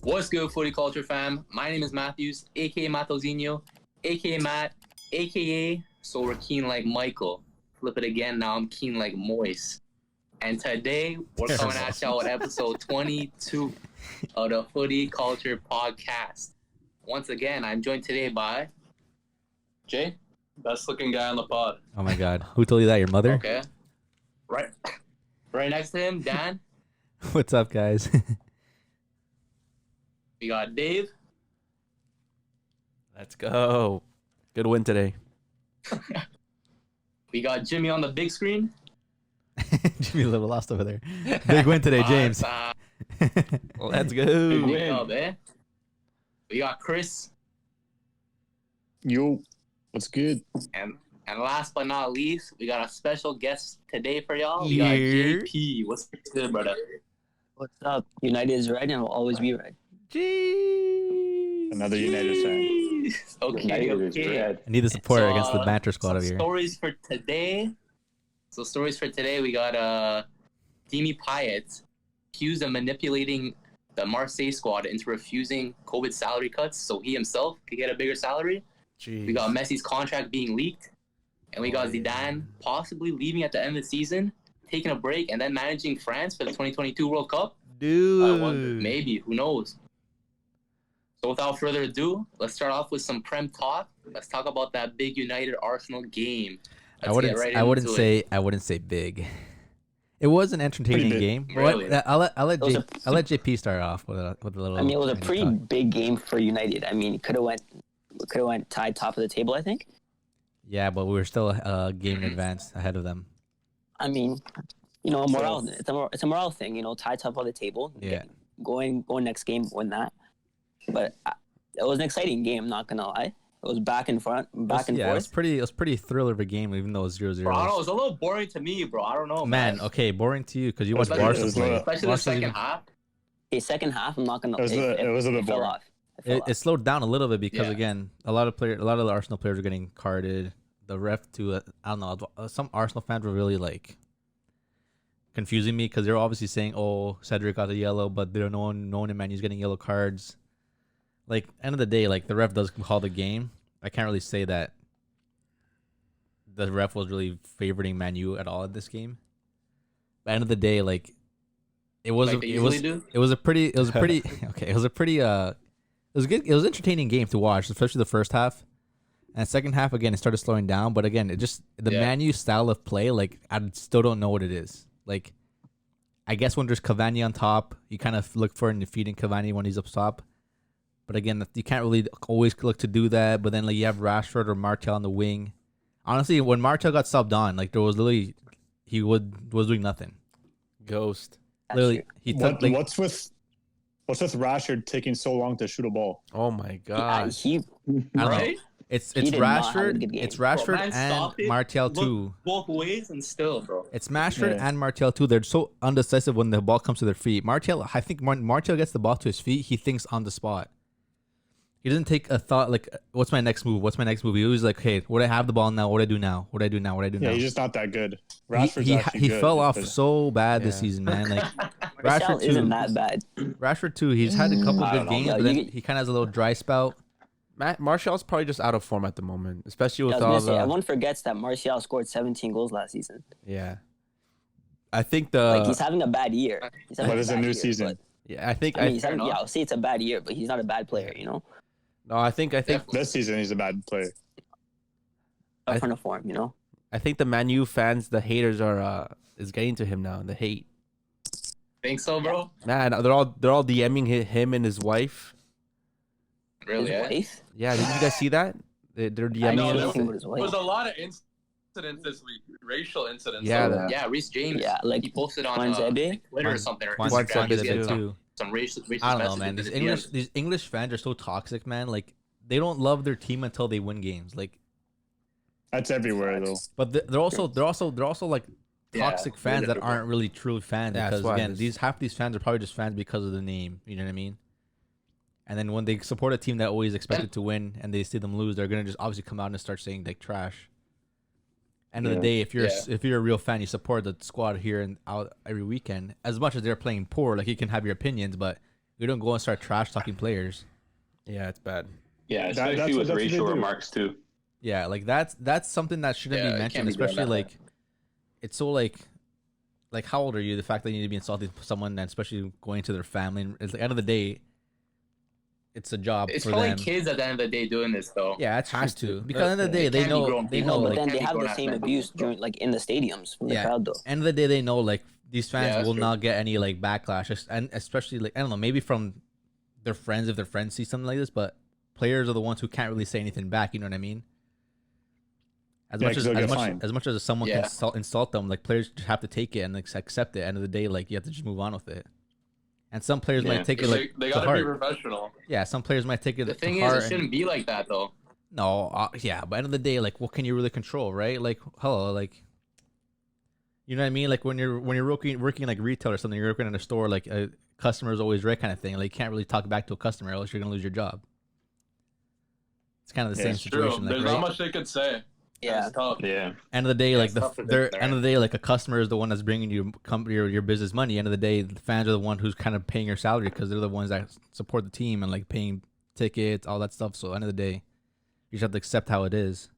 What's good, Footy Culture fam? My name is Matthews, aka Matozinho, aka Matt, aka So We're Keen Like Michael. Flip it again, now I'm keen like Moise. And today, we're coming at y'all with episode 22 of the Footy Culture Podcast. Once again, I'm joined today by Jay, best looking guy on the pod. Oh my god. Who told you that? Your mother? Okay. Right next to him, Dan. What's up, guys? We got Dave. Let's go. Good win today. We got Jimmy on the big screen. Jimmy a little lost over there. Big win today, James. Let's go. Big win. Up, eh? We got Chris. Yo, what's good? And last but not least, we got a special guest today for y'all. We got Here. JP. What's good, brother? What's up? United is red and will always be red. Jeez. Another United fan. Okay. I need the support against the banter squad over here. Stories for today. So stories for today, we got Payet accused of manipulating the Marseille squad into refusing COVID salary cuts so he himself could get a bigger salary. Jeez. We got Messi's contract being leaked. And we got Zidane possibly leaving at the end of the season, taking a break, and then managing France for the 2022 World Cup. Dude. I wonder, maybe, who knows? So without further ado, let's start off with some Prem talk. Let's talk about that big United Arsenal game. I wouldn't say big. It was an entertaining game. Really? I'll let JP start off with a little. I mean, it was a pretty big game for United. I mean, it could have went tied top of the table, I think. Yeah, but we were still a game in advance ahead of them. I mean, morale. It's a morale thing. Tied top of the table. Yeah. Going next game, win that. But it was an exciting game. Not gonna lie. It was back and forth. It was pretty thriller of a game, even though it was 0-0. Bro, I don't know, it was a little boring to me, bro. I don't know, man. Okay, boring to you because you watched Especially Barca play. Especially the second half. A second half, I'm not gonna. It was a bit fell boring. off. It slowed down a little bit because Yeah. again, a lot of the Arsenal players were getting carded. The ref too. I don't know. Some Arsenal fans were really like confusing me because they're obviously saying, "Oh, Cedric got a yellow," but they're no one in Man U's getting yellow cards. Like end of the day, like the ref does call the game. I can't really say that the ref was really favoring Man U at all in this game. But end of the day, like it was Like they usually do? it was a pretty okay. It was a pretty it was good. It was an entertaining game to watch, especially the first half. And the second half again, it started slowing down. But again, it just the Man U style of play, like I still don't know what it is. Like I guess when there's Cavani on top, you kind of look for and defeating Cavani when he's up top. But again, you can't really always look to do that. But then like you have Rashford or Martial on the wing. Honestly, when Martial got subbed on, like there was literally was doing nothing. Ghost. Literally, he took like, What's with Rashford taking so long to shoot a ball? Oh my I god. he I don't know. Right? It's He did not have a Rashford. good game. It's Bro, Rashford man, and stop it. Martial Look too. both ways and still, bro. It's Rashford Yeah. and Martial too. They're so undecisive when the ball comes to their feet. I think Martial gets the ball to his feet. He thinks on the spot. He doesn't take a thought like, "What's my next move? What's my next move?" He was like, "Hey, what do I have the ball now? What do I do now? What do I do now? What do I do Yeah, now?" he's just not that good. Rashford's actually he good. fell off but- so bad this Yeah. season, man. Like Martial Rashford isn't too. that bad. Rashford too. He's had a couple I good don't know. games, Yeah, but then you- he kind of has a little dry spout. Martial's probably just out of form at the moment, especially I with was all gonna say, the. everyone forgets that Martial scored 17 goals last season. Yeah. I think Like he's having a bad year. He's having But it's a bad new year, season. but- Yeah, I think I mean, he's fair having, enough. I'll say it's a bad year, but he's not a bad player. no, I think This season, he's a bad player. I- Up front of form. I think the Man U fans, the haters are is getting to him now. The hate. Think so, bro? Man, they're all DMing him and his wife. Really? His Eh? wife. Yeah, didn't you guys see that? They're I DMing know, him. there was his wife. There's a lot of incidents this week, racial incidents. Yeah, so- Yeah, Reece James. Yeah, like he posted on Kwanzaa. Twitter or something. Or Juan Instagram. Sanchez He had did some, too. some racist I don't know, messages man. in These his English DMs. these English fans are so toxic, man. Like they don't love their team until they win games. Like, That's everywhere, though. but they're also like Yeah, toxic fans that literally. aren't really true fans Yeah, that's because why again, this- half these fans are probably just fans because of the name. You know what I mean? And then when they support a team that always expected to win and they see them lose, they're gonna just obviously come out and start saying like trash. End of the day, if you're a real fan, you support the squad here and out every weekend. As much as they're playing poor, like you can have your opinions, but We don't go and start trash talking players. Yeah, it's bad. Yeah, that's especially what with they racial do. remarks too. Yeah, like that's something that shouldn't Yeah, be it mentioned, can't be done especially that way. like it's so like how old are you? The fact that you need to be insulting someone, and especially going to their family. And at the end of the day, it's a job It's for probably them. kids at the end of the day doing this though. Yeah, it has to, because at the end of the day, It they can't be know grown they people, know No, but like then can't they be have the grown-ass same men. abuse during like in the stadiums from the Yeah. crowd though. end of the day they know like these Yeah, fans that's will true. not get any like backlash, and especially like I don't know, maybe from their friends if their friends see something like this, but players are the ones who can't really say anything back. You know what I mean? As Yeah, much 'cause as they'll get fined. someone Yeah. can insult them, like players just have to take it and accept it. End of the day, like you have to just move on with it. And some players Yeah. might take it like They to gotta be heart. professional. Yeah, some players might take it The to thing is, heart. it and- shouldn't be like that though. No, yeah, but end of the day, like, what can you really control, right? Like, hello, like, you know what I mean? Like when you're working like retail or something, you're working in a store, like a customer's always right kind of thing. Like you can't really talk back to a customer, else you're gonna lose your job. It's kind of the Yeah, same it's True. situation, like, There's right? not much they could say. Yeah. It's tough. Yeah. End of the day, Yeah, like it's the tough for they're them, end of the day, like a customer is the one that's bringing you your business money. End of the day, the fans are the one who's kind of paying your salary because they're the ones that support the team and like paying tickets, all that stuff. So end of the day, you just have to accept how it is.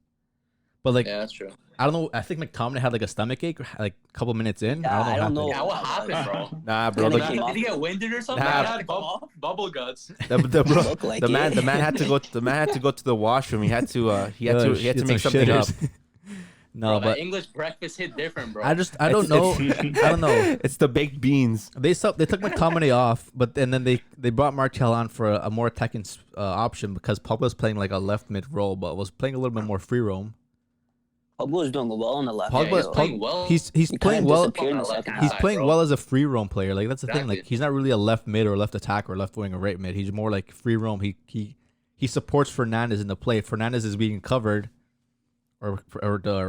But like, Yeah, that's true. I don't know. I think McTominay had like a stomach ache like a couple minutes in. Yeah, I don't know. Yeah, what happened, bro? Nah, bro. They The, came Did he get winded or something? Nah, He Did he had have to come off? bubble guts. bro, Look like the man it. had to go. The man had to go to the washroom. He had to Get make some something up. shitters. No, Bro, but that English breakfast hit different, bro. I don't know. I don't know. It's the baked beans. They took McTominay off, but then they brought Martial on for a more attacking option because Pogba's playing like a left mid role, but was playing a little bit more free roam. Pogba's doing well on the left. Pogba's he's though. playing well. He's He playing kinda well. disappeared in the second He's half. playing bro. well as a free roam player. Like that's the thing. Like Exactly. he's not really a left mid or left attacker or left wing or right mid. He's more like free roam. He supports Fernandes in the play. Fernandes is being covered or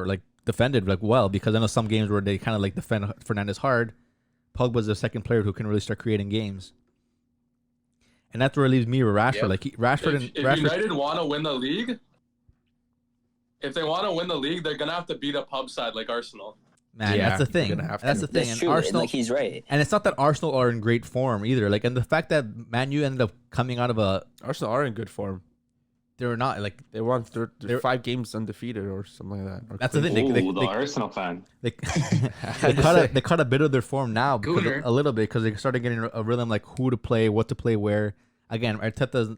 like defended like well, because I know some games where they kind of like defend Fernandes hard. Pogba's the second player who can really start creating games. And that's where it leaves me with Rashford. Yep. Like Rashford If Rashford. United want to win the league, if they want to win the league, they're gonna have to beat a pub side like Arsenal. Man, Yeah, that's the they're thing. gonna have That's to. the thing. That's And true. Arsenal, Like he's right. and it's not that Arsenal are in great form either. Like, and the fact that Man U ended up coming out of Arsenal are in good form. they're not like They won They're- 5 games undefeated or something like that. Or that's the close. thing. Ooh, the Arsenal fan. They caught a bit of their form now, because, Gooner. a little bit, because they started getting a rhythm, like who to play, what to play, where. Again, Arteta's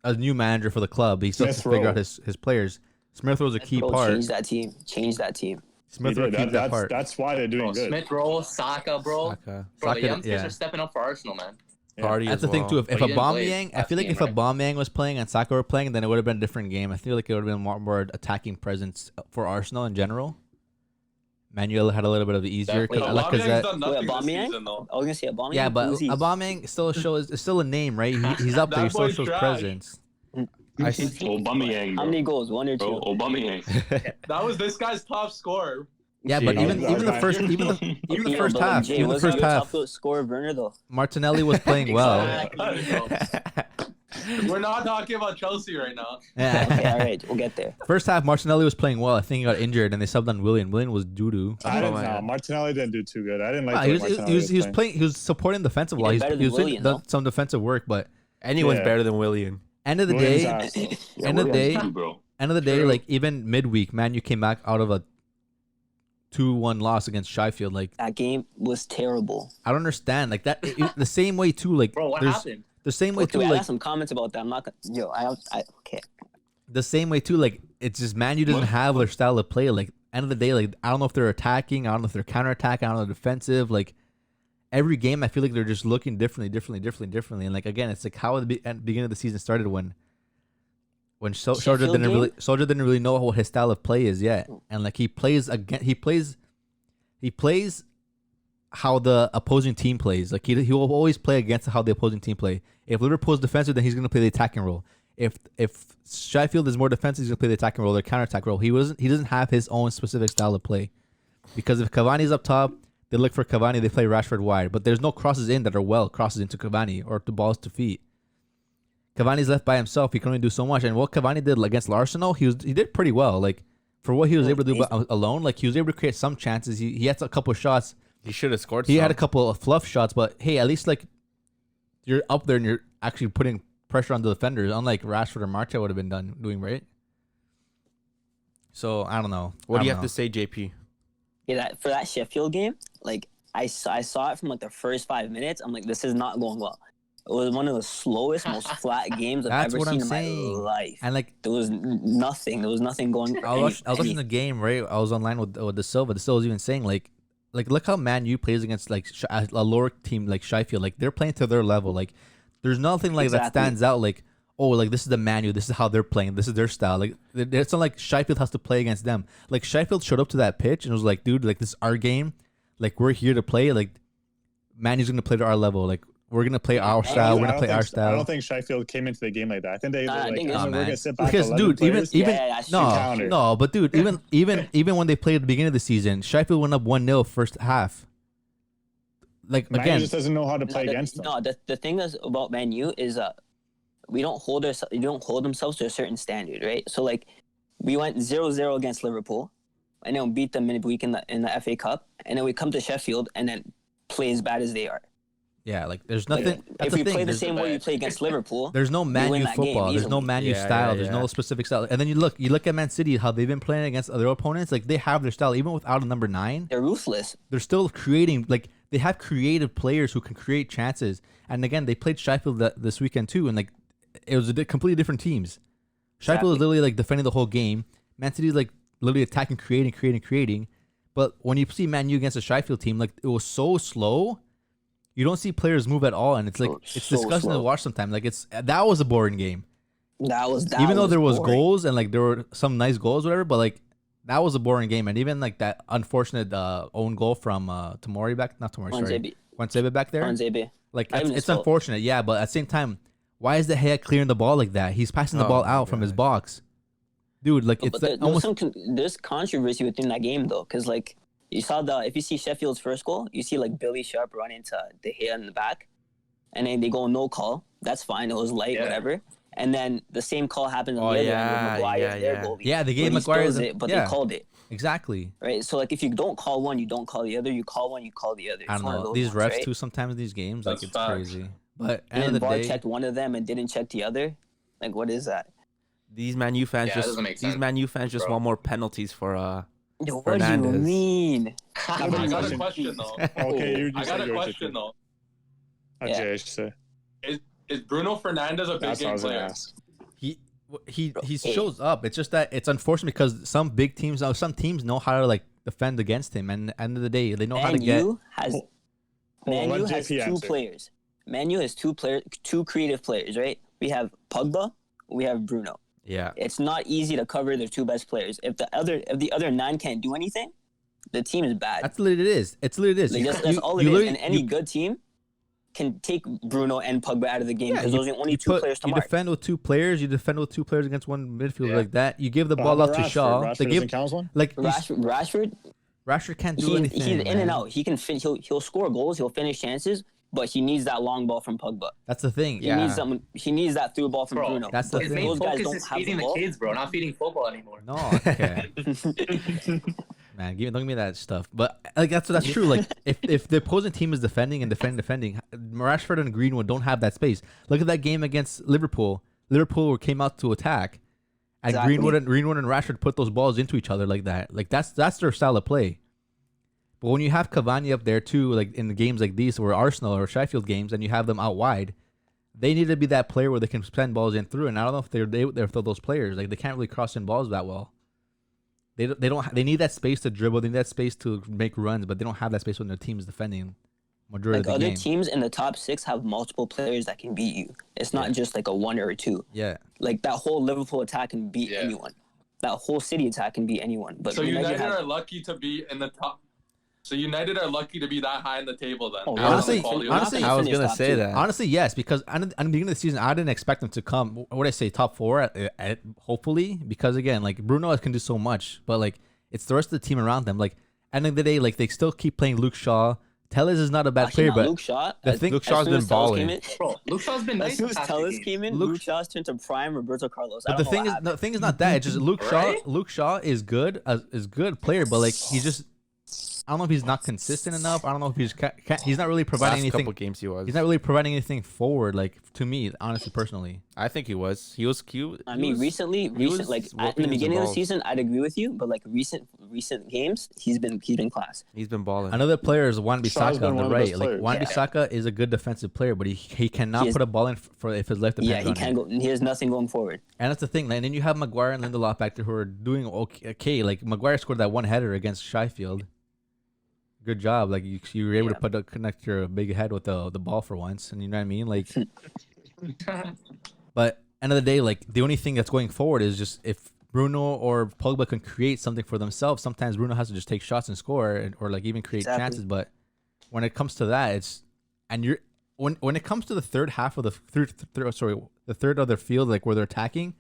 a new manager for the club. He still has to Smith figure Rowe. out his players. Smith Rowe's a key Bro, part. change that team. Change that team. Smith He Rowe did. keeps that part. That's why they're doing Bro, good. Smith Rowe, Saka, bro. Saka. Bro, Saka, the youngsters yeah. are stepping up for Arsenal, man. Yeah. Party That's as the thing well. too. If But he didn't play Aubameyang, I last feel like game, if right? Aubameyang was playing and Saka were playing, then it would have been a different game. I feel like it would have been more attacking presence for Arsenal in general. Manuel had a little bit of the easier. Wait, I like Aubameyang's Lacazette. done nothing this Aubameyang? season though. I was gonna say Aubameyang. Yeah, but Who's he? Aubameyang still shows. It's still a name, right? He's up there. He That still boy's shows trash. presence. I Aubameyang, How bro. many goals? One or two? Bro, Aubameyang. That was this guy's top scorer. Yeah, but Jeez. even the first even the Yo, first but, like, half, Jay, even the wasn't first your half, top scorer Werner though. Martinelli was playing well. Exactly, bro. We're not talking about Chelsea right now. Yeah. Okay, all right, we'll get there. First half, Martinelli was playing well. I think he got injured, and they subbed on Willian. Willian was doo doo. I didn't my know. God. Martinelli didn't do too good. I didn't like the way He Martinelli was playing. He was supporting defensive He wise. did better He than was doing Willian, though. some defensive work, but Anyone's Yeah. better than Willian. end of the Williams' day, ass, though. Yeah, End of the Williams day- too, bro. end of the day, True. like even midweek, man, you came back out of a 2-1 loss against Sheffield. Like That game was terrible. I don't understand. Like that, the same way too. Like Bro, what there's happened? the same way Okay, too. I Like got some comments about that. I'm not gonna. Yo, okay. the same way too. Like it's just Man U doesn't What? have their style of play. Like end of the day, like I don't know if they're attacking. I don't know if they're counterattacking. I don't know if they're defensive. Like every game, I feel like they're just looking differently. And like again, it's like how the beginning of the season started when Soldier Sheffield didn't really know what his style of play is yet, and like he plays how the opposing team plays. Like he will always play against how the opposing team play. If Liverpool's defensive, then he's gonna play the attacking role. If Sheffield is more defensive, he's gonna play the attacking role, their counterattack role. He doesn't have his own specific style of play. Because if Cavani's up top, they look for Cavani, they play Rashford wide. But there's no crosses in that are crosses into Cavani or the balls to feet. Cavani's left by himself. He can only do so much. And what Cavani did against Arsenal, he did pretty well. Like for what he was able to do alone, like he was able to create some chances. He had a couple of shots. He should have scored. He had some. a couple of fluff shots, but hey, at least like you're up there and you're actually putting pressure on the defenders, unlike Rashford or Martial would have been doing, right? So I don't know. What do you have to say, JP? Yeah, for that Sheffield game, like I saw it from like the first 5 minutes. I'm like, this is not going well. It was one of the slowest, most flat games I've ever seen in my life. And like there was nothing. There was nothing going. I was watching the game, right? I was online with De Silva. De Silva was even saying like look how Man U plays against like a lower team like Sheffield. Like they're playing to their level. Like there's nothing like that stands out. Like oh, like this is the Man U. This is how they're playing. This is their style. Like it's not like Sheffield has to play against them. Like Sheffield showed up to that pitch and was like, dude, like this is our game. Like we're here to play. Like Man U's gonna play to our level. Like we're gonna play our style. We're gonna play our style. I don't think Sheffield came into the game like that. I think they were like, we're gonna sit back. Because dude, even counter. no, but dude, even when they played at the beginning of the season, Sheffield went up 1-0 first half. Like Man again, just doesn't know how to play against them. No, the thing is about Man U is we don't hold themselves to a certain standard, right? So like we went 0-0 against Liverpool, and then beat them midweek in the FA Cup, and then we come to Sheffield and then play as bad as they are. Yeah, like there's nothing. Like, if we play the same way you play against Liverpool, there's no Man U football. There's no Man U style. There's no specific style. And then you look at Man City, how they've been playing against other opponents. Like they have their style, even without a number 9. They're ruthless. They're still creating. Like they have creative players who can create chances. And again, they played Sheffield this weekend too, and like it was completely different teams. Sheffield is literally like defending the whole game. Man City is like literally attacking, creating. But when you see Man U against a Sheffield team, like it was so slow. You don't see players move at all, and it's like it's so disgusting to watch sometimes. Like that was a boring game. Even though there was goals and like there were some nice goals, whatever. But like that was a boring game, and even like that unfortunate own goal from Wansebe back there. Wansebe. Like it's unfortunate, yeah. But at the same time, why is the Gea clearing the ball like that? He's passing the ball out from his box, dude. Like it's almost there's controversy within that game though, because like. You saw if you see Sheffield's first goal, you see like Billy Sharp run into De Gea in the back, and then they go no call. That's fine. It was light, whatever. And then the same call happened on the other end with Maguire, their goalie. Yeah, they gave Maguire it, but they called it. Exactly. Right. So like if you don't call one, you don't call the other. You call one, you call the other. I don't know. These refs too sometimes in these games, like it's crazy. But and then VAR checked one of them and didn't check the other. Like what is that? These Man U fans just want more penalties for what do you mean? I got a question though. Okay, I got a question though. Is Bruno Fernandes a big game player? He shows up. It's just that it's unfortunate because some teams know how to like defend against him, and at the end of the day, they know how to get. Man U has two players. Man U has two creative players, right? We have Pogba, we have Bruno. Yeah, it's not easy to cover their two best players. If the other 9 can't do anything, the team is bad. That's literally it is. It's literally it is. That's all it is. And any good team can take Bruno and Pogba out of the game because those are the only two players to mark. You defend with 2 players. You defend with 2 players against one midfielder like that. You give the ball out to Shaw. Rashford can't do anything. He's in and out. He can he'll score goals. He'll finish chances. But he needs that long ball from Pogba. That's the thing. He needs that through ball from Bruno. That's the thing. Those guys don't have feeding the kids, bro. Not feeding football anymore. No, okay. Man, don't give me that stuff. But like that's true. Like if the opposing team is defending, Rashford and Greenwood don't have that space. Look at that game against Liverpool. Liverpool came out to attack, and Greenwood and Rashford put those balls into each other like that. Like that's their style of play. But when you have Cavani up there too, like in the games like these, or Arsenal or Sheffield games, and you have them out wide, they need to be that player where they can send balls in through. And I don't know if they're those players. Like they can't really cross in balls that well. They don't. They need that space to dribble. They need that space to make runs, but they don't have that space when their team is defending. Majority of the game. Other teams in the top 6 have multiple players that can beat you. It's not just like a 1 or a 2. Yeah. Like that whole Liverpool attack can beat anyone. That whole City attack can beat anyone. But so United are lucky to be in the top. So United are lucky to be that high in the table then. Honestly, I was gonna say that. Honestly, yes, because at the beginning of the season, I didn't expect them to come. What would I say, top 4? Hopefully, because again, like Bruno can do so much, but like it's the rest of the team around them. Like at the end of the day, like they still keep playing Luke Shaw. Telles is not a bad player, but Luke Shaw's been balling. Bro, Luke Shaw's been nice. As soon as Telles came in, Luke Shaw's turned to prime Roberto Carlos. But the thing is not that. It's just Luke Shaw is good player, but like he's just. I don't know if he's not consistent enough. I don't know if he's not really providing Last anything. couple games he was. He's not really providing anything forward. Like to me, honestly, personally. I think he was. He was cute. I mean, recently, like in the beginning of the season, I'd agree with you, but like recent games, he's been class. He's been balling. Another player is Shaw's Wan-Bissaka been on the one of the right. best Like players. Wan-Bissaka is a good defensive player, but he cannot put a ball in for if his left depends Yeah, he on can't it. go. He has nothing going forward. And that's the thing. And then you have Maguire and Lindelof back there who are doing okay. Like Maguire scored that one header against Sheffield. Good job. Like you were able to connect your big head with the ball for once, and you know what I mean. Like, but end of the day, like the only thing that's going forward is just if Bruno or Pogba can create something for themselves. Sometimes Bruno has to just take shots and score, or like even create chances. But when it comes to that, it's when it comes to the third half of the third of their field, like where they're attacking,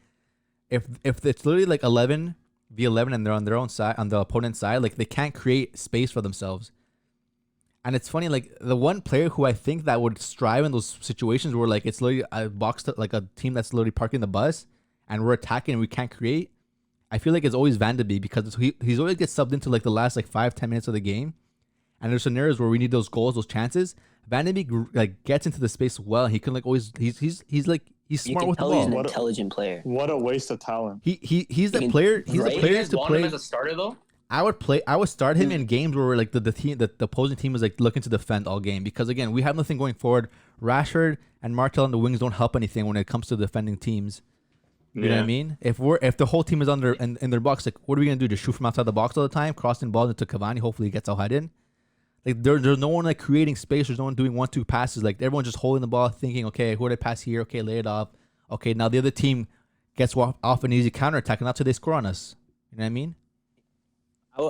if it's literally like 11v11 and they're on their own side, on the opponent's side, like they can't create space for themselves. And it's funny, like the one player who I think that would strive in those situations where like it's literally a box, like a team that's literally parking the bus and we're attacking and we can't create. I feel like it's always Van de Beek because he's always gets subbed into like the last like 5-10 minutes of the game. And there's scenarios where we need those goals, those chances. Van de Beek like gets into the space well. And he can like always he's smart with the ball. He's an intelligent player. What a waste of talent. He's the player. He's the player to play. Him as a starter though. I would start him in games where like the opposing team is like looking to defend all game because again we have nothing going forward. Rashford and Martel on the wings don't help anything when it comes to defending teams. You know what I mean? If the whole team is under in their box, like what are we gonna do? Just shoot from outside the box all the time, crossing balls into Cavani. Hopefully he gets Al in. Like there's no one like creating space. There's no one doing 1-2 passes. Like everyone's just holding the ball, thinking, okay, who did I pass here? Okay, lay it off. Okay, now the other team gets off an easy counterattack, and that's how they score on us. You know what I mean?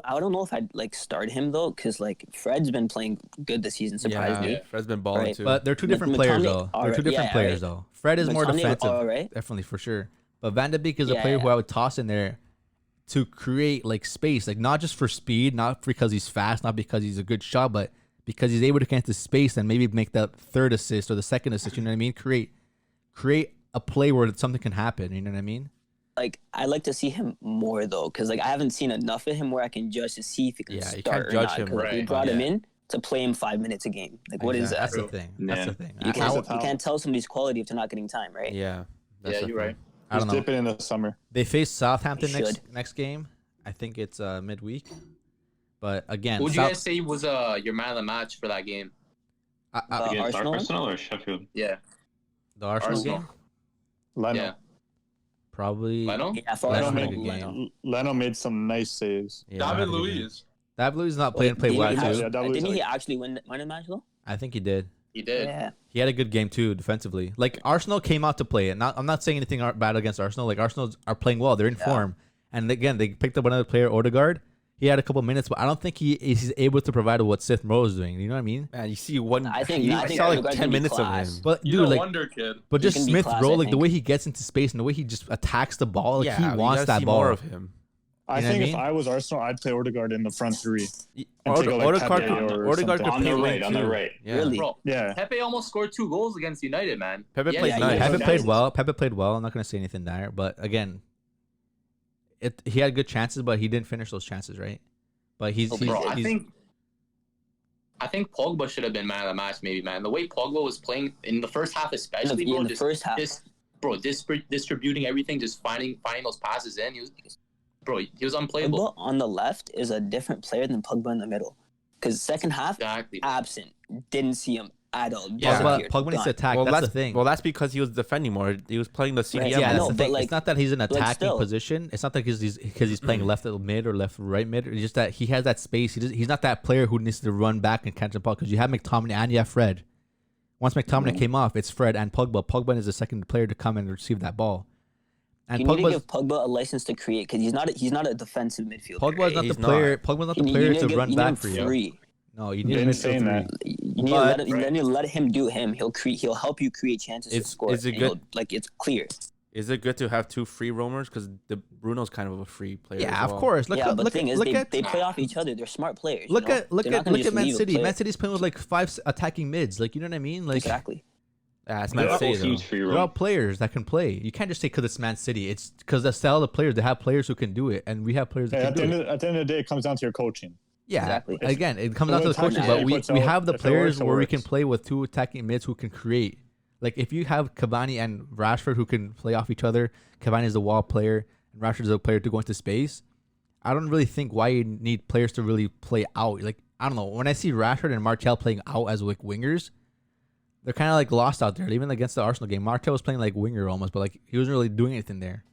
I don't know if I'd like start him though, because like Fred's been playing good this season. Surprised me. Fred's been balling too. But they're two different players though. They're two different players though. Fred is more defensive, definitely for sure. But Van de Beek is a player who I would toss in there to create like space, like not just for speed, not because he's fast, not because he's a good shot, but because he's able to get into space and maybe make that third assist or the second assist. You know what I mean? Create a play where something can happen. You know what I mean? Like I like to see him more though, because like I haven't seen enough of him where I can judge to see if he can start you can't or judge not. him, Like, right. we brought him in to play him 5 minutes a game. Like what is that? That's the thing. That's the thing. You can't tell somebody's quality if they're not getting time, right? Yeah. You're right. I don't know. Dipping in the summer. They face Southampton next game. I think it's midweek. But again, who would you guys say was your man of the match for that game? Against Arsenal? Arsenal or Sheffield? Yeah, the Arsenal game? Leno. yeah. Probably. Leno? Yeah, for Leno Arsenal, made a good Leno. game. Leno made some nice saves. Yeah, David had a good Luiz. David Luiz is not playing well too. Yeah, that was Didn't he like- actually win the match though? I think he did. He did. Yeah. He had a good game too defensively. Like Arsenal came out to play it. I'm not saying anything bad against Arsenal. Like Arsenal are playing well. They're in form. And again, they picked up another player, Odegaard. He had a couple minutes, but I don't think he's able to provide what Sith Rowe is doing. You know what I mean? Man, you see one. I think you saw like Odegaard's 10 gonna be minutes of class. him. But He's dude, a like, wonder kid. but He just can be Smith class, Rowe, I like the think. way he gets into space and the way he just attacks the ball, like he you wants gotta that see ball. more of him. I You know what think I if mean? I was Arsenal, I'd play Odegaard in the front three. And take Odegaard Pepe could or Odegaard something. could On play the wing right, on the too. right. Yeah. Really? Bro, Yeah. Pepe almost scored 2 goals against United, man. Pepe Yeah, played yeah, nice. yeah. Pepe played well. Pepe played well. I'm not gonna say anything there, but again, he had good chances, but he didn't finish those chances, right? But he's Bro, I think Pogba should have been man of the match, maybe, man. The way Pogba was playing in the first half, especially, bro, in the first half. distributing everything, just finding those passes in. He was unplayable. Pogba on the left is a different player than Pogba in the middle. Because second half, Exactly. absent. Didn't see him at all. Yeah, Disappeared. Pogba needs to Gone. attack. Well, that's the thing. Well, that's because he was defending more. He was playing the CDM. Right, yeah, I that's know, the but thing. like- It's not that he's in attacking still. position. It's not like he's playing left mid or left right mid. It's just that he has that space. He's not that player who needs to run back and catch the ball because you have McTominay and you have Fred. Once McTominay came off, it's Fred and Pogba. Pogba is the second player to come and receive that ball. And You need to Pogba's give Pogba a license to create because he's not a defensive midfielder. Pogba's not He's the player. not. Pogba's not You the need- player you need to give- run you back need for him you. free. No, you They need didn't him say that. You need to But- let him do him. He'll help you create chances to It's- score. is it and good- he'll- Like it's clear. Is it good to have 2 free roamers? Because Bruno's kind of a free player. Yeah, as of well. course. Look But the thing is, at they play off each other. They're smart players. look you know? at look They're not at gonna look at just Man leave a City. player. Man City's playing with like 5 attacking mids. Like you know what I mean? Like Exactly. Yeah, it's They're Man City all though. huge free they're roam. all players that can play. You can't just say because it's Man City. It's because the style of players. They have players who can do it, and we have players that Yeah, can do it. at the end of the day, it comes down to your coaching. Yeah, Exactly. again, it comes So down to the what time coaching, is but it? we Puts we out- have the if it players works, it where we can works. play with two attacking mids who can create. Like if you have Cavani and Rashford who can play off each other, Cavani is the wall player and Rashford is a player to go into space. I don't really think why you need players to really play out. Like I don't know, when I see Rashford and Martial playing out as like wingers, they're kind of like lost out there. Even against the Arsenal game, Martial was playing like winger almost, but like he wasn't really doing anything there.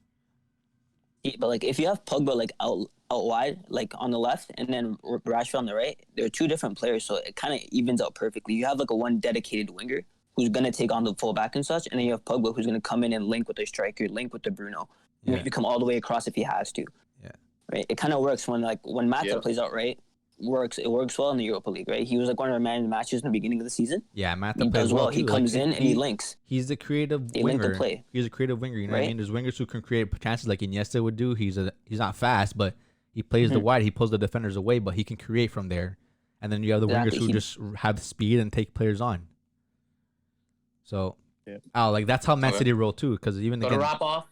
But like if you have Pogba like out wide, like on the left, and then Rashford on the right, they're two different players, so it kind of evens out perfectly. You have like a one dedicated winger who's gonna take on the full back and such, and then you have Pogba who's gonna come in and link with the striker, link with the Bruno, maybe come all the way across if he has to. Yeah. Right. It kind of works when Mata Yeah. plays out right. It works well in the Europa League, right? He was like one of our man of the matches in the beginning of the season. Yeah, Matt He does well. He comes in and he links. He's the creative They link the winger. play. He's a creative winger. You know what I Right? mean? There's wingers who can create chances like Iniesta would do. He's not fast, but he plays the wide. He pulls the defenders away, but he can create from there. And then you have the wingers Exactly. who just have speed and take players on. So, Yeah. like that's how Man Okay. City roll too. Because even So to again, wrap off,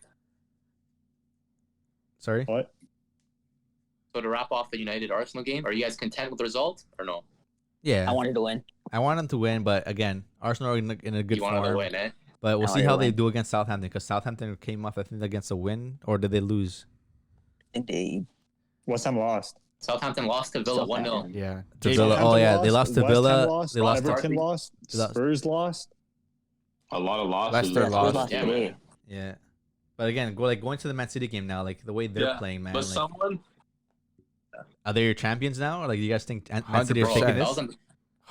sorry, What? the United Arsenal game, are you guys content with the result or no? yeah, I wanted to win. I want them to win, but again, Arsenal are in a good You wanted form. to win, eh? But we'll I see wanted how to they win. do against Southampton. Because Southampton came off, I think, against a win, or did they lose? And they West Ham lost. Southampton lost to Villa 1-0. Southampton. Yeah. To JP, Villa. Oh Southampton yeah, they lost to West Ham Villa. lost, They lost to Everton lost. They lost- Spurs lost. A lot of losses. Leicester there. lost. lost Yeah, today. man. Yeah, but again, going to the Man City game now, like the way they're playing, man. But Like, someone, are they your champions now? Or like, do you guys think Man City are 100%. taking That this? was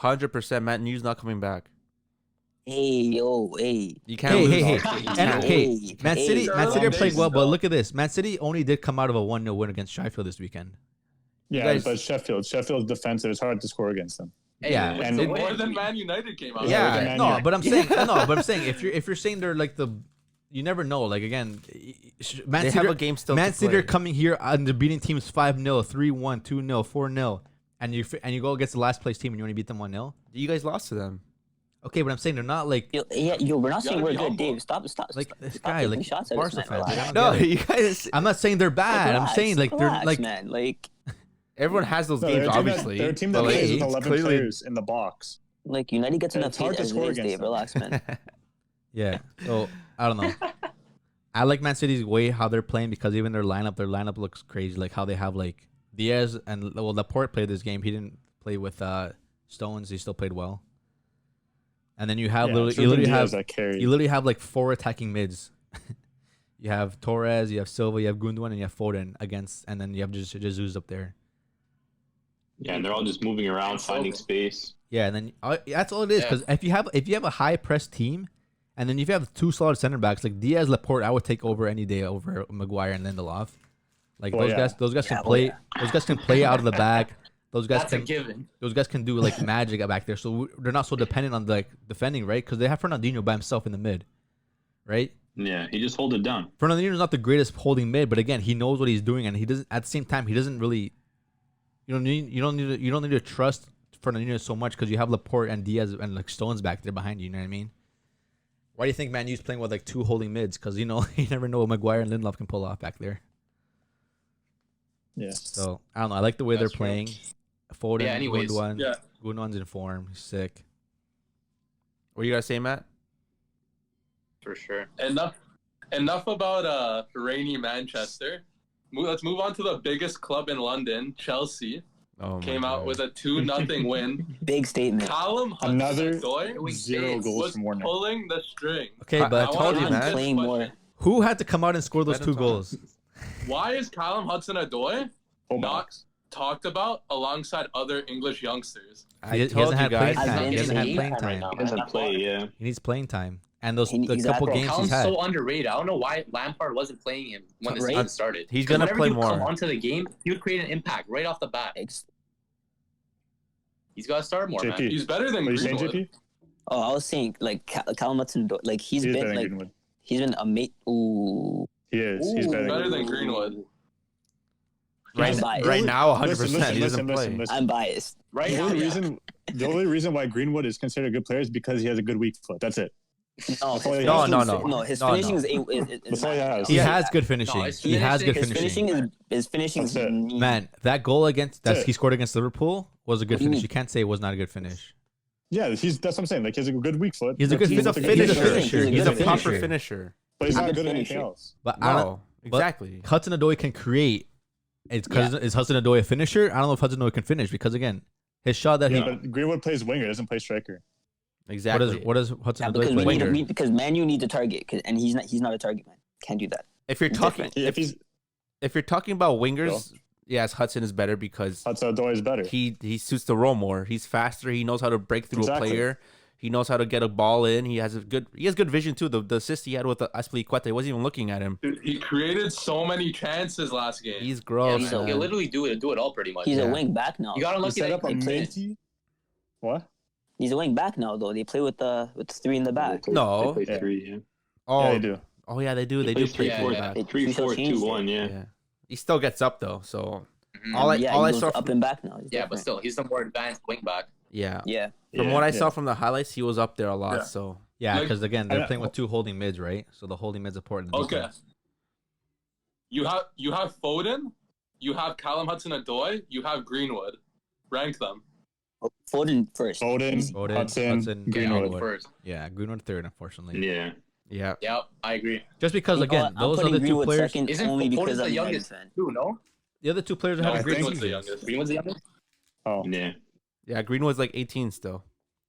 100% Matt News not coming back. Hey, yo, hey. You can't Hey, lose. hey, hey. You And can't. okay, Man City, hey. Man City are playing well, but Still. look at this. Man City only did come out of a 1-0 win against Sheffield this weekend. Yeah, guys- but Sheffield's defensive. It's hard to score against them. Hey, Yeah. what's And the it- win? more than Man United came out. Yeah, Yeah, Man no, U. but I'm saying, if you're saying they're like you never know. Like again, Man They City, have a game still Man to City are play. coming here and they're beating teams 5-0, 3-1, 2-0, 4-0, and you go against the last place team and you only beat them 1-0. You guys lost to them. Okay, but I'm saying they're not like Yo, we're not saying gotta we're be good, humble. Dave. Stop. like this stop guy, taking like shots at us, Barca man. fans. Relax. I don't No, get it. you guys. I'm not saying they're bad. I'm Relax, saying like they're relax, like man. Like Everyone has those No, games, they're a team obviously. they're a team but, that like, plays with it's 11 clearly- players in the box. United gets enough It's hard hate to as it score is, Dave. against them. Relax, man. yeah. So I don't know. I like Man City's way how they're playing because even their lineup looks crazy. Like how they have like Diaz and Laporte played this game. He didn't play with Stones. He still played well. And then you have Yeah, literally, it's you literally Ruben Diaz have that carried. you literally have like 4 attacking mids. You have Torres, you have Silva, you have Gundogan, and you have Foden against, and then you have just Jesus up there. Yeah, and they're all just moving around, finding space. Yeah, and then that's all it is. Yeah. Because if you have a high press team, and then if you have 2 solid center backs like Diaz, Laporte, I would take over any day over Maguire and Lindelof. Like Oh, yeah. those guys can Yeah, oh, play. yeah. Those guys can play out of the back. Those guys That's a can. given. Those guys can do like magic back there. So they're not so dependent on like defending, right? Because they have Fernandinho by himself in the mid, right? Yeah, he just hold it down. Fernandinho's not the greatest holding mid, but again, he knows what he's doing, and he doesn't. At the same time, he doesn't really. You don't need to trust Fernandinho so much because you have Laporte and Diaz and like Stones back there behind you. You know what I mean? Why do you think Man U's playing with like 2 holding mids? Because you never know what Maguire and Lindelof can pull off back there. Yeah. So I don't know. I like the way That's they're true. playing. Foden, Yeah, anyways, Yeah. Gundogan's in form. He's sick. What you guys say, Matt? For sure. Enough about rainy Manchester. Let's move on to the biggest club in London, Chelsea. Oh, my Came out God. with a 2-0 win. Big statement. Callum Another Hudson-Odoi 0 goals was from Warner. pulling the string. Okay, I but told wanna you, ask man. this Playing more. question. who had to come out and score those Let 2 him talk. goals? Why is Callum Hudson-Odoi Hold on. not talked about alongside other English youngsters? He I doesn't told you have playing guys. I've time. been He doesn't have saying playing that right time. now. He doesn't play, yeah. He needs playing time. And those the Exactly. couple Bro, games Callum's he's had. so underrated. I don't know why Lampard wasn't playing him when the Right? season started. He's 'Cause gonna whenever play he would come more. onto the game, he would create an impact right off the bat. He's got to start more, man. JP. He's better than What are you saying, Greenwood. JP? Oh, I was saying like Callum Hudson, like he's He is better been than like Greenwood. he's been amazing. Ooh, He is. He's better. Better than than Greenwood. Greenwood. Right, I'm biased. right now, 100%. Listen, he doesn't play. listen. I'm biased. Right The now, only yeah. reason, the only reason why Greenwood is considered a good player is because he has a good weak foot. That's it. No, That's all he No, has. no, no. No, his No, finishing no. is That's all he has. He Yeah. has good finishing. his He has good his finishing. finishing That's is it. Man, that goal against that That's it. he scored against Liverpool was a good What do you finish. mean? You can't say it was not a good finish. Yeah, that's what I'm saying. Like, he has a good weak foot. He's a good He's a He's a finisher. finisher. He's a good proper finisher. finisher. but he's He's a not good good at anything finisher. else. But I don't, No, exactly. Hudson-Odoi can create. It's because is Hudson-Odoi a finisher? I don't know if Hudson-Odoi can finish because again, his shot that Yeah, he but Greenwood plays winger, doesn't play striker. Exactly. what does Yeah, Hudson-Odoi because play? winger. because Man U needs a target, and he's not a target man. Can't do that. If you're talking, Different. if you're talking about wingers, yes, Hudson is better because Hudson-Odoi is better. he suits the role more. He's faster. He knows how to break through Exactly. a player. He knows how to get a ball in. He has good vision too. The assist he had with the Aspilicueta, he wasn't even looking at him. Dude, he created so many chances last game. He's Yeah, gross. man, man. he'll literally do it all pretty much. He's Yeah. a wing back now. You got He unlucky set that up a he couldn't. Minty. What? He's a wing back now, though. They play with three in the back. No. They play Yeah. 3, yeah. Oh, Yeah, they do. oh yeah, they do. They They do play play 3-4, yeah. back. They 3-4-2-1, yeah. Yeah. He still gets up though. So Mhm. all I he saw goes up from, and back now. He's Yeah, but different. still, he's the more advanced wing back. yeah. Yeah. From Yeah, what I yeah. saw from the highlights, he was up there a lot. Yeah. So Yeah, Like- because again, they're I- playing with two holding mids, right? So the holding mid's important. in Okay. defense. You have Foden, you have Callum Hudson-Odoi, you have Greenwood. Rank them. Foden first. Foden, Easy. Hudson, Greenwood. Greenwood. First. Yeah, Greenwood third, unfortunately. Yeah. yeah. Yep, I agree. Just because You know again, what? I'm those putting other two Greenwood players, second Isn't only Foden's because the I'm a United youngest fan. too? No, the other two players are No, having great Greenwood's the seasons. youngest. Greenwood's the youngest. Oh, Yeah. Yeah. Greenwood's like 18 still.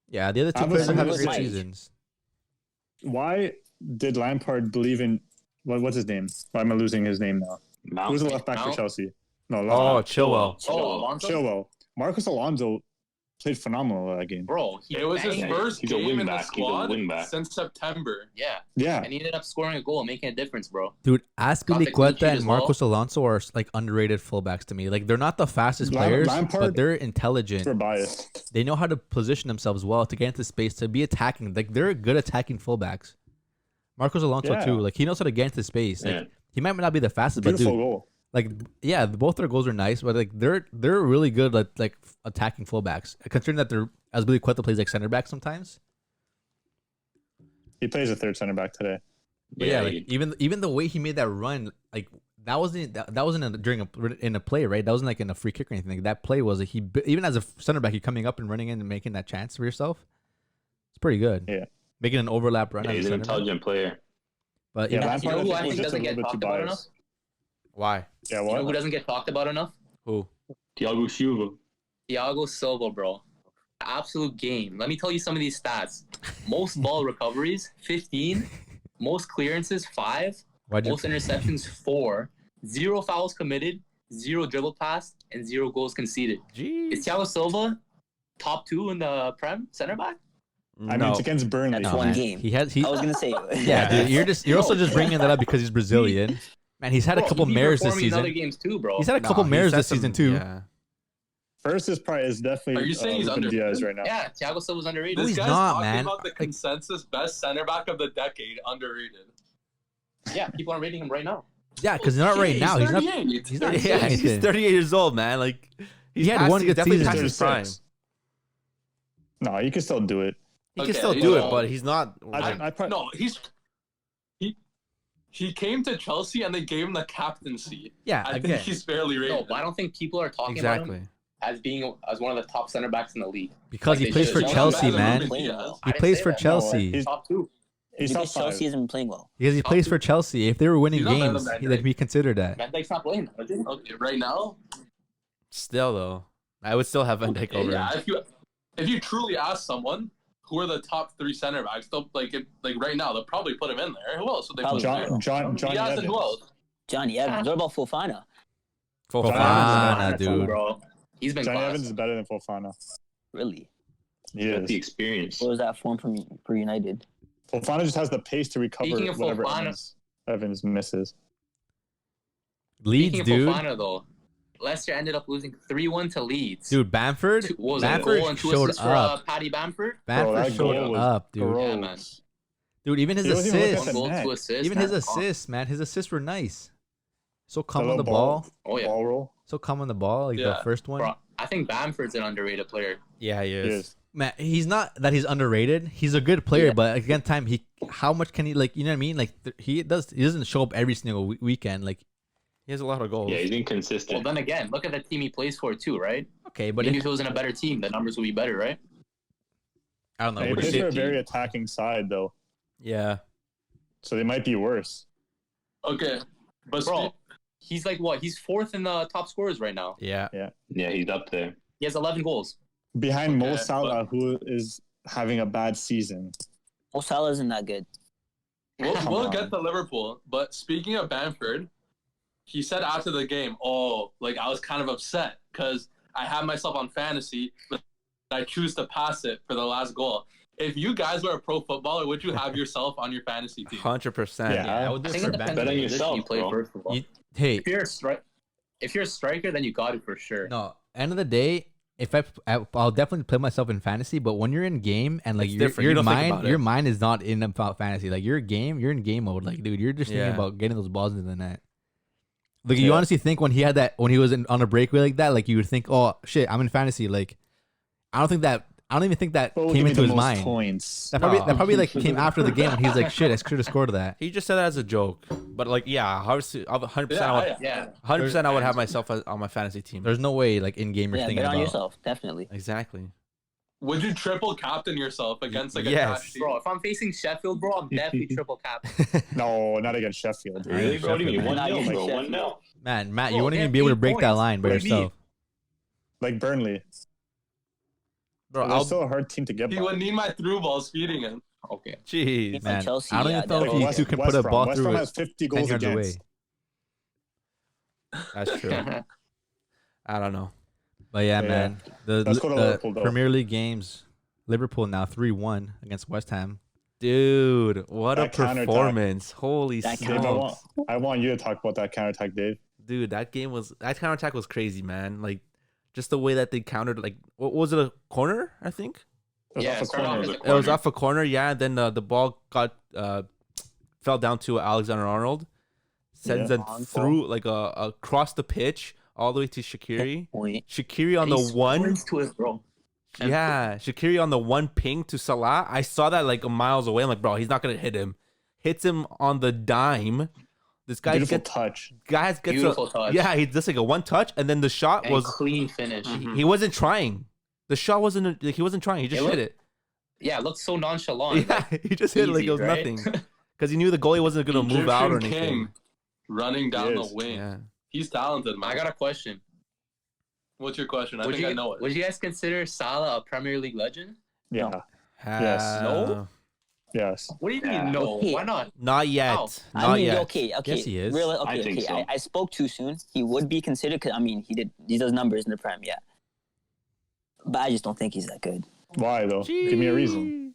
Yeah, the other two I was players are having Greenwood's great my age. seasons. why did Lampard believe in what's his name? Why am I losing his name now? Mount. Who's the left back for Mount? Chelsea? No, Oh, left Chilwell. Oh, Alonso? Chilwell. Marcus Alonso played phenomenal that game. Bro, he It was his banged. first He's a game wing in the back. He's a squad wing back. since September. Yeah, Yeah, and he ended up scoring a goal, making a difference, bro. Dude, Got the clean sheet Aspilicueta and as well. Marcos Alonso are like underrated fullbacks to me. Like they're not the fastest players, but Lampard- they're intelligent. we're biased. They know how to position themselves well to get into space to be attacking. Like they're good attacking fullbacks. Marcos Alonso Yeah. too. Like he knows how to get into space. Like Yeah. he might not be the fastest, but Beautiful dude, goal. like yeah, both their goals are nice, but like they're really good at like attacking fullbacks. Considering that they're Aspilicueta plays like center back sometimes. He plays a third center back today. But yeah, like even the way he made that run, like that wasn't in a play, right? That wasn't like in a free kick or anything. Like, that play was even as a center back, he coming up and running in and making that chance for yourself. It's pretty good. Yeah. Making an overlap run. Yeah, as he's a an center back. intelligent player. But Yeah, even, Lampard, You know who I was think just a doesn't little get bit too talked about enough? biased. Why? Yeah, You know who what? doesn't get talked about enough? Who? Thiago Silva. Thiago Silva, bro. Absolute game. Let me tell you some of these stats. Most ball recoveries, 15. Most clearances, 5. Most interceptions, 4. 0 fouls committed, 0 dribble pass, and 0 goals conceded. Jeez. Is Thiago Silva top 2 in the Prem center back? I mean, it's against Burnley. That's no, one man. game. He I was gonna say. yeah, dude, you're also just bringing that up because he's Brazilian. Man, he's had a Bro, couple he be mares this performing in other season. games too, bro. He's had a couple mares this season too. Yeah. First is definitely Are you saying he's Ruben underrated? Diaz right now. Yeah, Thiago Silva's underrated. No, This he's guy's not, talking man. about the Like- consensus best center back of the decade, underrated. Yeah, people are rating him right now. Yeah, because not right now. He's not. 38. He's not. Yeah, he's anything. 38 years old, man. Like He had one good definitely season. past his prime. 36. No, you can still do it. He Okay, can still he's do it, old. but he's not. I probably, No, he came to Chelsea and they gave him the captaincy. Yeah, I again. think he's barely rated. No, but I don't think people are talking about Exactly. him as one of the top center backs in the league. Because Like, he they plays should- for He's Chelsea, better than man. Ruben Playing Diaz. well. He I didn't plays say for that. Chelsea. he's Top 2. he's top Because 5. Chelsea isn't playing well. Because he plays for Chelsea. If they were winning He's not better games, than Van they'd be considered that. Van Dijk's not playing. Is he? Okay, right now. Still though, I would still have Van Dijk over Yeah, him. if you truly ask someone who are the top 3 center backs, they'll like right now they'll probably put him in there. Who else would they put Probably. in there? Johnny Diaz and who Evans. else? Johnny Evans. What about Fofana? Fofana, Fofana, dude. bro. He's been Johnny class. Evans is better than Fofana. Really? He He's got the is. experience. What was that form for United? Fofana just has the pace to recover Speaking of whatever Fofana- Evans misses. Leeds, Speaking of dude. Fofana, though, Leicester ended up losing 3-1 to Leeds. Dude, Bamford. What was it, a Bamford goal and 2 showed assists for up. Paddy Bamford? Bamford that showed goal was up, dude. Yeah, man. Gross. Dude, even his He wasn't even looking assists. at One the goal, net. 2 assists. Even his man. assists, man. His assists were nice. So calm The on the little ball. Oh, yeah. Ball roll. So calm on the ball. Like the Yeah. first one. Bro, I think Bamford's an underrated player. Yeah, he He is. is. Man, he's not that he's underrated. He's a good player, Yeah. but again, how much can he like? You know what I mean? Like he doesn't show up every single weekend. Like He has a lot of goals. Yeah, he's inconsistent. Well, then again, look at the team he plays for too, right? okay, but Maybe if, if it was in a better team, the numbers would be better, right? I don't know. They What play do you for a think? very attacking side though, Yeah. so they might be worse. Okay, but Bro, he's like what? He's fourth in the top scorers right now. Yeah. Yeah, he's up there. He has 11 goals. Behind Mo Okay, Salah, who is having a bad season. Mo Salah isn't that good. we'll get to Liverpool. But speaking of Bamford, he said after the game, "Oh, like I was kind of upset because I had myself on fantasy, but I choose to pass it for the last goal." If you guys were a pro footballer, would you have yourself on your fantasy team? 100%. Yeah. I would do I it think for it depends Bamford. on Bet on the position yourself, you play bro. first of all. Hey, If you're a striker, then you got it for sure. no. End of the day, if I'll definitely play myself in fantasy, but when you're in game and like It's different. You your don't think mind, about it. your mind is not in about fantasy. Like you're in game mode. Like dude, you're just thinking Yeah. about getting those balls into the net. Like you Yeah. honestly think when he was on a breakaway like that, like you would think, oh shit, I'm in fantasy. Like I don't even think that What would came give me into the his most mind. points? That probably like came after the game when he's like, shit, I should have scored that. He just said that as a joke. But like, yeah, 100%, Yeah. 100% I would have myself on my fantasy team. There's no way like in game you're Yeah, thinking bet on about. yourself, definitely. Exactly. Would you triple captain yourself against like a Yes. trash team? Bro, if I'm facing Sheffield, bro, I'm definitely triple cap. No, not against Sheffield. Really, bro? What do you mean? Sheffield, 1-0, man. bro. 1-0. Man, Matt, you Bro, wouldn't they even have be able to 8 break that points. line by What do you mean? yourself. Like Burnley. Bro, They're still a hard team to get He by. would need my through balls feeding him. Okay. jeez. Like Man, Chelsea, I don't yeah, even know if definitely. you two can put a ball West through Brom it has 50 10 goals yards away. against. That's true. I don't know. But yeah, Yeah. man, Let's go to the Liverpool, though. Premier League games, Liverpool now 3-1 against West Ham. Dude, what a That counterattack. performance. Holy That Dave, smokes. I want you to talk about that counterattack, Dave. Dude, that counterattack was crazy, man. Like, just the way that they countered, like, what was it, a corner, I think? It was Yeah, off a it started off corner. as a It was corner. off a corner, yeah. And then the ball fell down to Alexander-Arnold. Sends Yeah. them through, like, across the pitch all the way to Shaqiri. Point. Shaqiri on He the one. sprints to it, bro. Yeah, Shaqiri on the one ping to Salah. I saw that like miles away. I'm like, bro, he's not gonna hit him. Hits him on the dime. This guy Beautiful gets touch. Beautiful touch. Yeah, he just like a one touch, and then the shot And was clean finish. he wasn't trying. The shot wasn't like, he wasn't trying. He just It hit looked- it. Yeah, it looked so nonchalant. Yeah, he just hit it like it was easy, right? nothing because he knew the goalie wasn't gonna move out or Egyptian anything. King running down the is. wing. Yeah, He's talented, man. I got a question. What's your question? I Would think I you, know it. would you guys consider Salah a Premier League legend? Yeah. No. Yes. No? Yes. What do you Yeah. mean no? Okay. Why not? not yet. How? Not I mean, yet. okay. Yes, he is. Really, I think so. I spoke too soon. He would be considered because I mean, he does numbers in the Prem, yeah. But I just don't think he's that good. Why though? Give me a reason.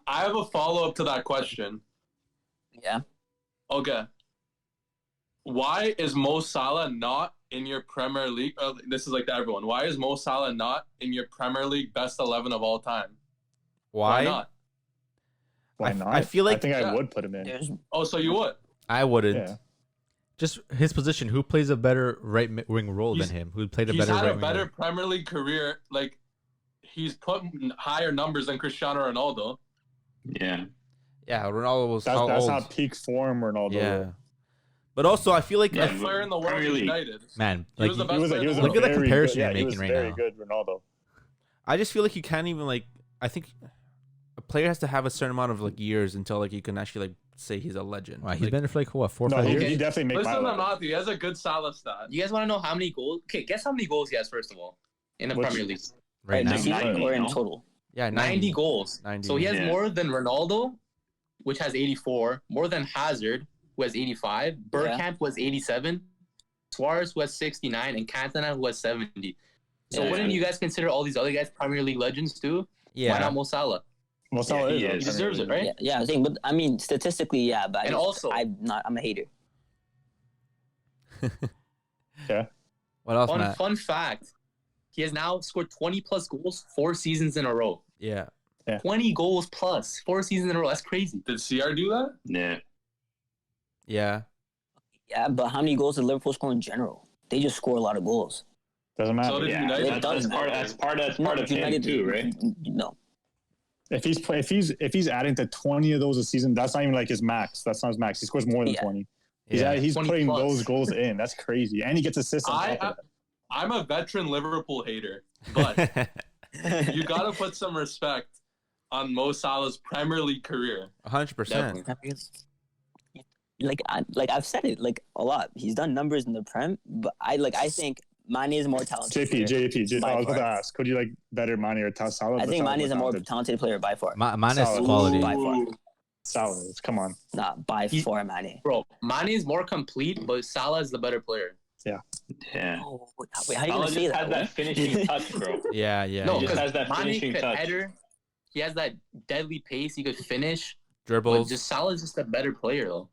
I have a follow up to that question. Yeah. Okay. Why is Mo Salah not in your Premier League? This is like to everyone. Why is Mo Salah not in your Premier League best 11 of all time? Why? not? Why I not? feel like- I think I Yeah. would put him in. There's Oh, so you would? I wouldn't. Yeah. Just his position. Who plays a better right wing role He's- than him? Who played a He's better had right a wing better role? Premier League career. Like, he's put higher numbers than Cristiano Ronaldo. Yeah. Yeah, Ronaldo was That's, how that's old? not peak form, Ronaldo. Yeah. But also, I feel like Yeah, Best player in the world Premier is League. United. Man, He like was the He best was a, player he in was the a world. Look at the very comparison good, you're yeah, he making was right very now. good, Ronaldo. I just feel like you can't even like. I think a player has to have a certain amount of like years until like you can actually like say he's a legend. wow, he's Like, been there for like what 4 or No, 5 he, years. he definitely made Listen to my Matthew. He has a good Salah stat. You guys want to know how many goals? Okay, guess how many goals he has first of all in the Which- Premier League. right in now. the season 90, or in no? total. yeah, 90 goals. 90, So he has yeah. more than Ronaldo, which has 84, more than Hazard, who has 85, Bergkamp, who has 87, Suarez, who has 69, and Cantona, who has 70. So Yeah. wouldn't you guys consider all these other guys Premier League legends too? Yeah. Why not Mo Salah? Well, Salah Yeah, he is. is. He deserves it, right? Yeah, I think, but I mean, statistically, yeah. But And also- I'm a hater. What else, Matt? Fun fact. He has now scored 20 plus goals 4 seasons in a row. Yeah. 20 goals plus 4 seasons in a row. That's crazy. Did CR do that? Yeah. Yeah. Yeah, but how many goals did Liverpool score in general? They just score a lot of goals. Doesn't matter. So did Yeah. United. That's part of him too, right? No, if he's adding to 20 of those a season, that's not even like his max. That's not his max. He scores more than 20. He's 20 putting plus. those goals in. That's crazy, and he gets assists. On top of that. I'm a veteran Liverpool hater, but you gotta put some respect on Mo Salah's Premier League career. 100%. Like I've said it like a lot. He's done numbers in the Prem, but I think Mane is more talented. JP, by I was about to far. ask, could you like better Mane or Salah? I think Salah Mane is a more talented. talented player by far. Mane is Salah. quality. By far. Salah, come on. Nah, by far Mane. Bro, Mane is more complete, but Salah is the better player. Yeah. Oh, wait, how you Salah gonna say just that? has that finishing touch, bro. Yeah. No, He just because has that Mane finishing could touch. header. He has that deadly pace. He could finish. But Dribbles. just Salah's just a better player, though.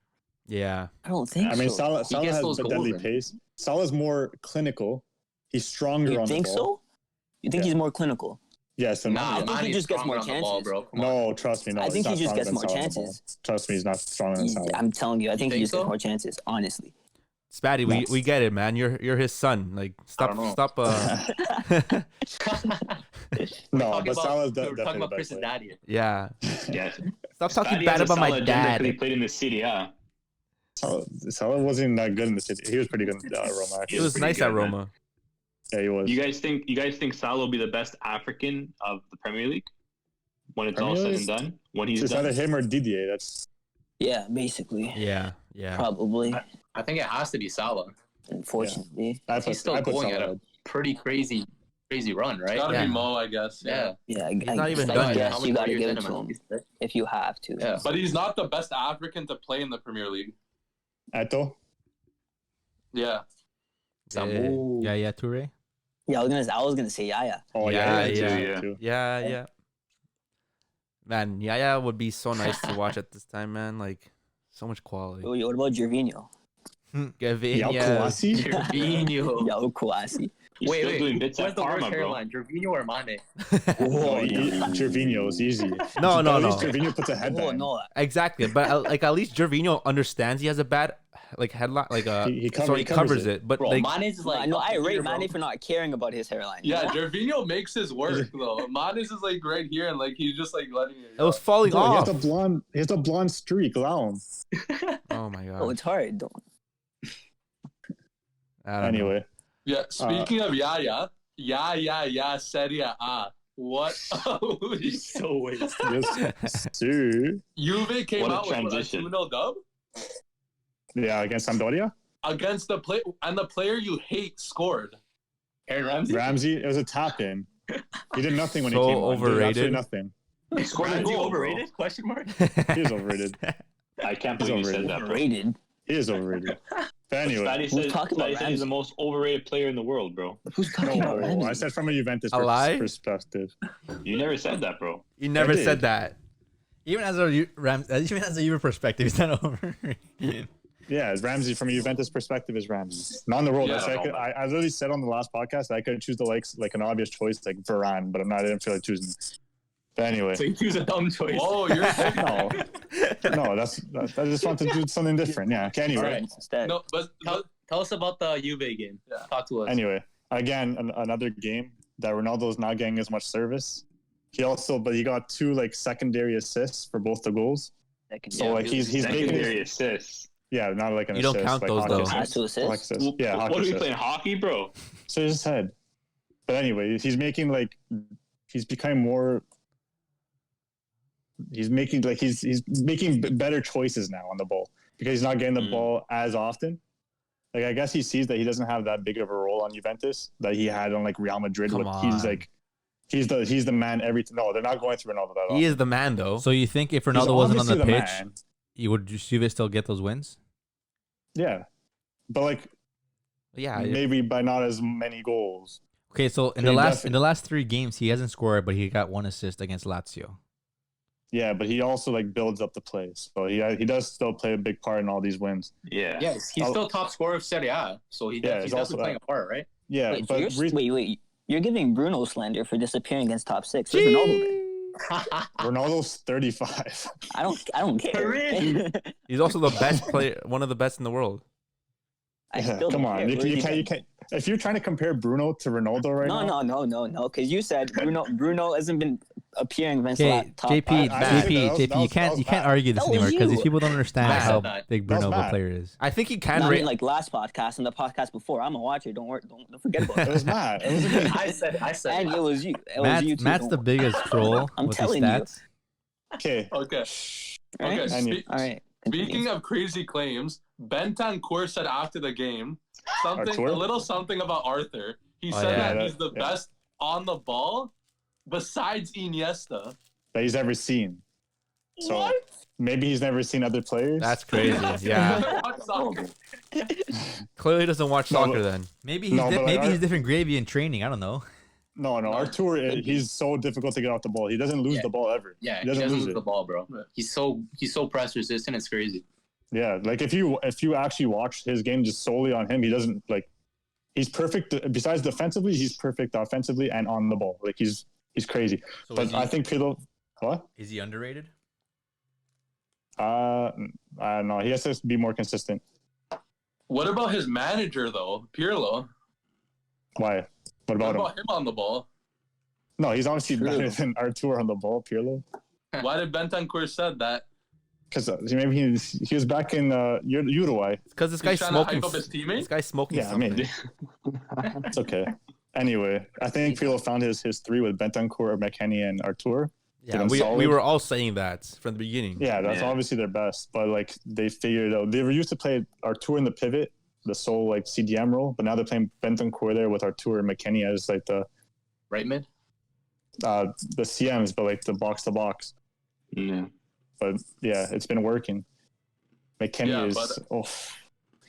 Yeah. I don't think I mean, so. Salah gets has those the goals deadly in. pace. Salah's more clinical. He's stronger You on think the ball. so? You think Yeah. he's more clinical? Yes, and Nah, I think he Mane's just gets stronger more on the ball, chances. bro. Come on. no, trust me. No, I think he's he not just gets stronger more than Salah on the chances. ball. Trust me, he's not stronger than Salah. I'm telling you, I think he think just gets so? more chances. Honestly. Spatty, we, Nuts. we get it, man. You're his son. Like, don't know. stop. No, Talking but Salah's about, we're definitely talking the about best Chris's player. daddy. Yeah. Yes. Stop talking Scotty bad has a about my solid gender 'cause He dad. played in the city, yeah. Salah wasn't that good in the city. He was pretty good in Roma. It Actually. was pretty nice good, at man. Roma. Yeah, he was. You guys think Salah will be the best African of the Premier League when it's all Premier said and done? When he's It's done? either him or Didier. That's Yeah, basically. Yeah. Probably. I think it has to be Salah. Unfortunately. He's still going at a pretty crazy run, right? It's gotta Yeah. be Mo, I guess. Yeah. Yeah, not even I done yet. guess How you much gotta more give years it in to him, him man? if you have to. Yeah. But he's not the best African to play in the Premier League. Eto. Yeah. Samu. Yeah, Toure. Yeah, I was gonna say Yaya. Oh Yeah, yeah, yeah. too. Yeah. Man, Yaya would be so nice to watch at this time, man. Like, so much quality. What about Gervinho? Gavin, Yao yeah. Kouassi? Jirvinho. Yao Kouassi. He's Wait, still doing bits Who has at the worst Parma, bro. hairline, Jirvinho or Mane? Jirvinho is easy. No. At least Jirvinho puts a Oh headband. no, Exactly, but like at least Gervinho understands he has a bad like headline, like so he covers it. But Bro, like, Mane's is like. no, I rate bro. Mane for not caring about his hairline. Yeah, you know? Gervinho makes his work though. Manes is like right here and like he's just like letting it it go. was falling Bro, off. he has a blonde streak. Allow him. Oh my Oh, god. it's hard. Don't. I don't know. Anyway, Yeah, speaking of Yaya, Serie A. What? So wasted. yes, sir. Juve came What a out with a transition. 2-0 dub Yeah, against Sampdoria. against the player you hate scored. Aaron Ramsey? Ramsey, it was a tap in. He did nothing when So he came on. He did overrated. absolutely nothing. He scored a Ramsey goal, bro. overrated? Question mark? He is overrated. I can't He's believe you said overrated. that, bro. Rated. He is overrated. But anyway, Scotty said, talking about Scotty said he's the Ramsey? most overrated player in the world, bro. Who's talking about no, Ramsey? I said from a Juventus A lie? perspective. You never said that, bro. You never did. said that. Even as a Euro perspective, he's not over. Yeah, Ramsey from a Juventus perspective is Ramsey. Not in the world. Yeah, I literally said on the last podcast that I could choose the like an obvious choice like Varane, but I didn't feel like choosing. But anyway, So you choose a dumb choice. Whoa, you're no, that's I just want to do something different. Yeah. Okay, anyway, Alright. Instead. no, but Tell us about the Juve game. Yeah. Talk to us. anyway, again, another game that Ronaldo's not getting as much service. But he got 2 like secondary assists for both the goals. Second, So yeah. like he's making Secondary assists. not like an You don't assist. count like those, hockey though. assist. Has to assist? Like assist. Yeah, What hockey are we assist. playing hockey, bro? So his head. But anyway, he's becoming more. He's making better choices now on the ball because he's not getting the ball as often. Like I guess he sees that he doesn't have that big of a role on Juventus that he had on like Real Madrid. Come He's on. like he's the man. No, they're not going through Ronaldo that He is the man, though. So you think if He's Ronaldo wasn't on the obviously pitch, man. would Juve still get those wins? Yeah, but like Yeah. maybe by not as many goals. Okay, so in He the last 3 games, he hasn't scored, but he got 1 assist against Lazio. Yeah, but he also like builds up the plays. So he does still play a big part in all these wins. Yeah. Yes, he's still top scorer of Serie A. So he's he's definitely also playing that. a part, right? Yeah, Wait, so but wait. You're giving Bruno slander for disappearing against top 6. Where's Ronaldo been? Ronaldo's 35. I don't care. Really? He's also the best player, one of the best in the world. I still Come don't on, care. you Where's he can't. been? If you're trying to compare Bruno to Ronaldo right now, No, because you said Bruno hasn't been appearing against Okay, top JP, I think JP, you can't bad. argue this That was anymore because these you. people don't understand I said how that. big That was Bruno of a bad. player is. I think he can Not rate. in like last podcast and the podcast before. I'm a watcher. Don't worry. Don't forget about It it. was Matt. It was a good. I said. And it was you. It was you too. Matt's the don't biggest troll I'm with his telling you. stats. Okay. Okay. worry. Okay. Alright? And All right. Continue. Speaking of crazy claims, Bentancur said after the game something, Arthur? a little something about Arthur. He Oh, said yeah. that he's the Yeah. best on the ball besides Iniesta. That he's ever seen. So What? maybe he's never seen other players. That's crazy. Yeah. Watch soccer. Clearly doesn't watch No, soccer but- then. Maybe No, but maybe like he's different gravy in training. I don't know. no. Artur, he's so difficult to get off the ball. He doesn't lose Yeah. the ball ever. Yeah, he doesn't lose lose it. the ball, bro. He's so press resistant. It's crazy. Yeah, like if you actually watch his game just solely on him, he doesn't like. He's perfect. Besides defensively, he's perfect offensively and on the ball. Like he's crazy. So But I think Pirlo. What? is he underrated? I don't know. He has to be more consistent. What about his manager though, Pirlo? Why? What What about him? about him on the ball? No, he's honestly True. better than Artur on the ball, Pirlo. Why did Bentancur said that? Because maybe he was back in Uruguay. Because this He's guy's trying smoking. to hype up his This teammate. guy's smoking Yeah, I something. mean, it's okay. Anyway, I think Pirlo found his three with Bentancur, McKennie, and Artur. Yeah, Them we solid. were all saying that from the beginning. Yeah, that's Yeah. obviously their best. But like they figured out, they were used to play Artur in the pivot, the sole like CDM role, but now they're playing Bentancur there with Artur and McKennie as like the Right mid. CMs, but like the box to box. Yeah. But yeah, it's been working. McKennie Yeah,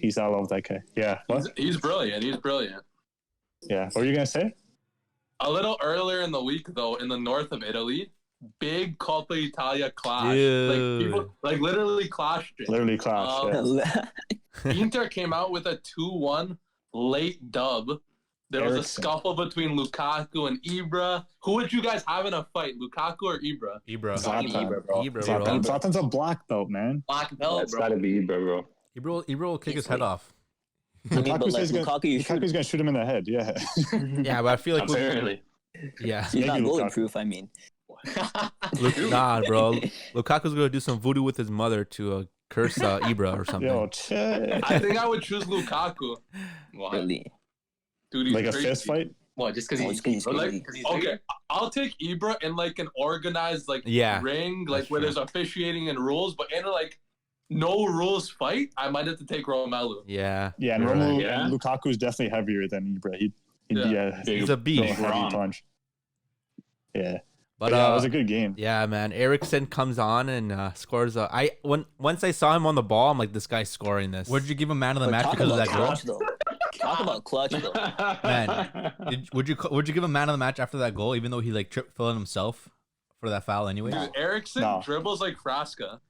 is I love that guy. Yeah. What? He's brilliant. He's brilliant. Yeah. What were you gonna say? A little earlier in the week, though, in the north of Italy, big Coppa Italia clash. Dude. Like people, like literally clashed it. Literally clash. Yeah. Inter came out with a 2-1 late dub. There was a Eriksen. scuffle between Lukaku and Ibra. Who would you guys have in a fight, Lukaku or Ibra? Ibra. Zlatan. Ibra, bro. Ibra, Zlatan. bro. Zlatan's a black belt, man. Black belt, That's bro. gotta be bro. Ibra will kick his He's head like- off. I mean, but Lukaku like says he's Lukaku, you shoot. Lukaku's gonna shoot him in the head. Yeah. Yeah, but I feel like Apparently. yeah. He's not Maybe Lukaku. bulletproof. I mean, Nah, bro. Lukaku's gonna do some voodoo with his mother to curse Ibra or something. Yo, chill. I think I would choose Lukaku. What? really. Dude, he's Like a crazy. fist fight. What? Just because Oh, he's, it's 'cause he's like, crazy. 'cause he's Okay, bigger? I'll take Ibra in like an organized like Yeah, ring, that's like where true. there's officiating and rules, but in a like no rules fight, I might have to take Romelu. Yeah. Yeah, and You're Romelu right. Yeah. and Lukaku is definitely heavier than Ibra. He'd Yeah. He's a throw beast. a heavy Wrong. punch. Yeah, But yeah, it was a good game. yeah, man. Eriksen comes on and scores. Once I saw him on the ball, I'm like, this guy's scoring this. Would you give him man of the But match talk because of about that goal? clutch, though. Talk about clutch, though. Man, would you give him man of the match after that goal, even though he like tripped Phil himself for that foul anyway? Dude, Ericsson No. dribbles like Frasca.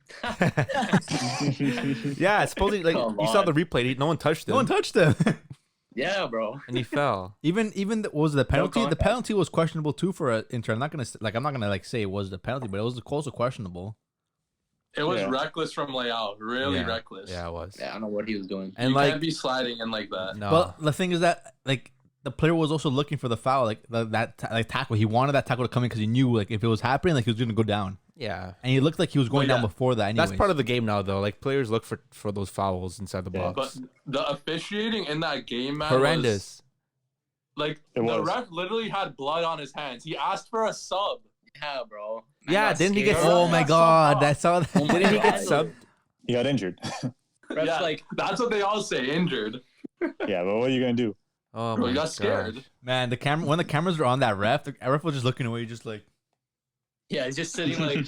Yeah, supposedly like Come you saw on. the replay. No one touched him, No one touched him. Yeah, bro. and he fell. even what was the penalty? The contact. penalty was questionable too for Inter. I'm not gonna say it was the penalty, but it was also questionable. It was Yeah. reckless from Leao. Really Yeah. reckless. Yeah, it was. Yeah, I don't know what he was doing. And You like, can't be sliding in like that. no. Well, the thing is that like the player was also looking for the foul, like that tackle. He wanted that tackle to come in because he knew like if it was happening, like he was gonna go down, yeah. and he looked like he was going Well, down yeah. before that. Anyways. That's part of the game now, though. Like players look for those fouls inside the Yeah. box. But the officiating in that game, man, Horrendous. was, like It the was. ref literally had blood on his hands. He asked for a sub. Yeah, bro. Man Yeah, got didn't he get? scared. Oh my Yeah, god, somehow. I saw that. Oh my Didn't he get God. subbed? He got injured. Ref's Yeah, like, that's what they all say. Injured. Yeah, but what are you gonna do? Oh Bro, my he got god. scared. Man, when the cameras were on that ref, the ref was just looking away, just like. yeah, he's just sitting like,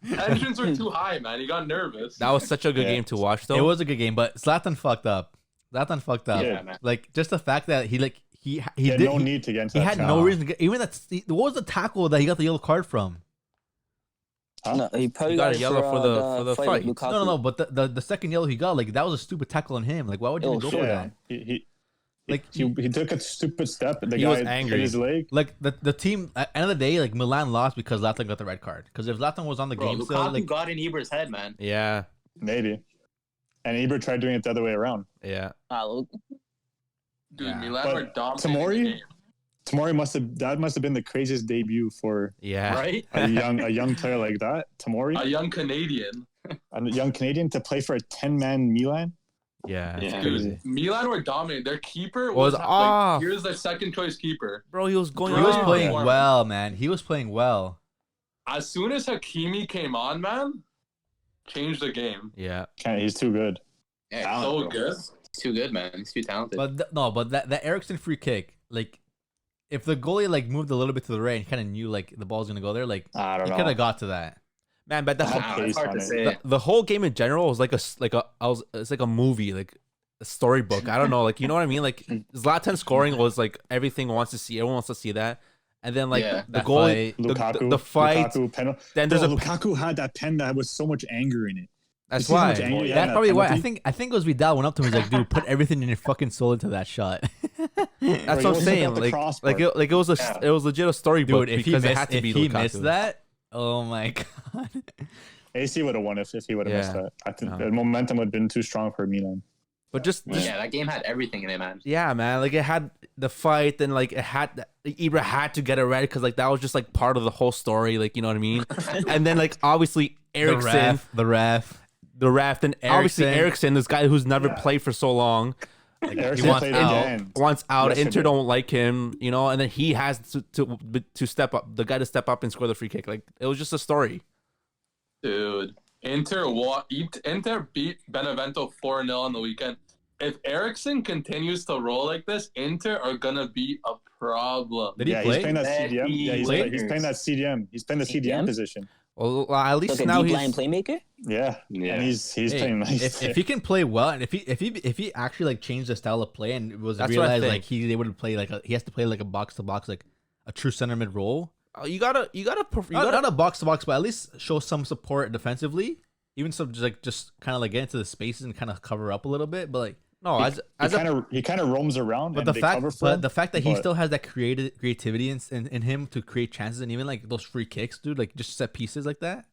Tensions were too high, man. He got nervous. That was such a good Yeah. game to watch, though. It was a good game, but Zlatan fucked up. yeah, man. Like just the fact that he He had did no need to get into he that had no reason to get even that. What was the tackle that he got the yellow card from? Huh? No, he probably He got got a it yellow for the fight. with Lukaku. No, but the second yellow he got, like that was a stupid tackle on him. Like why would you Oh, even go for Yeah, that? like he took a stupid step. The He guy was hit angry. his leg. Like the team at the end of the day, like Milan lost because Zlatan got the red card. Because if Zlatan was on the Bro, game Lukaku still, like got in Ibra's head, man. Yeah, Maybe. And Ibra tried doing it the other way around. yeah. Ah, look, Dude, Yeah. Milan But were dominating Tomori? the game. Tamori must have been the craziest debut for Yeah. Right? a young player like that. Tamori, A young Canadian. a young Canadian to play for a 10-man Milan. Yeah. It's Yeah. crazy. Dude, Milan were dominating. Their keeper Was was off. like, here's their second choice keeper. Bro, he was going He was off. playing Yeah. well, man. He was playing well. As soon as Hakimi came on, man, changed the game. Yeah. He's too good. Yeah, So bro. good. he's too good, man. He's too talented. But that Eriksson free kick, like, if the goalie like moved a little bit to the right and kind of knew like the ball's gonna go there, like I don't he know. could have got to that. Man, but the whole, Wow, it's hard to on it. say. the whole game in general was it's like a movie, like a storybook. I don't know, like, you know what I mean? Like Zlatan scoring was like everyone wants to see that. And then like Yeah, the that goalie, Lukaku, the fight. Lukaku penalty. Then there's Bro, a Lukaku had that pen that was so much anger in it. that's you see how why. much anger he had in That's that probably why penalty? I think it was Vidal went up to him and was like, dude, put everything in your fucking soul into that shot. That's Bro, what he I'm almost saying. got the crossbar. It was Yeah. it was legit a storybook Dude, if he because it missed, had to if be he Lukaku. missed that, oh my god. AC would have won if he would have missed Yeah. that. I think No. the momentum would have been too strong for Milan. But just Yeah, that game had everything in it, man. yeah, man. Like it had the fight, and like it had Ibra had to get it ready because like that was just like part of the whole story. Like, you know what I mean? And then like obviously Eriksson, The ref. and obviously Eriksson, this guy who's never played for so long, Eriksson wants played out. again. wants out. Yesterday. Inter don't like him, you know. And then he has to step up, the guy to step up and score the free kick. Like it was just a story. Dude, Inter beat Benevento 4-0 on the weekend. If Eriksson continues to roll like this, Inter are gonna be a problem. Did he Yeah, play? he's playing that That CDM. Yeah, he's he playing that CDM. He's playing the CDM CDM? position. Well, at least Like a now deep line he's playmaker. Yeah, Yeah. and he's Hey, playing nice. if he can play well, and if he actually like changed the style of play and was That's what I realized think. like he's able to play he has to play like a box to box, like a true center mid role. you gotta Not a box to box, but at least show some support defensively. Even some just kind of like get into the spaces and kind of cover up a little bit. But like no he kind of roams around. but and they cover for him, the fact that he but- still has that creativity in him to create chances, and even like those free kicks, dude, like just set pieces like that.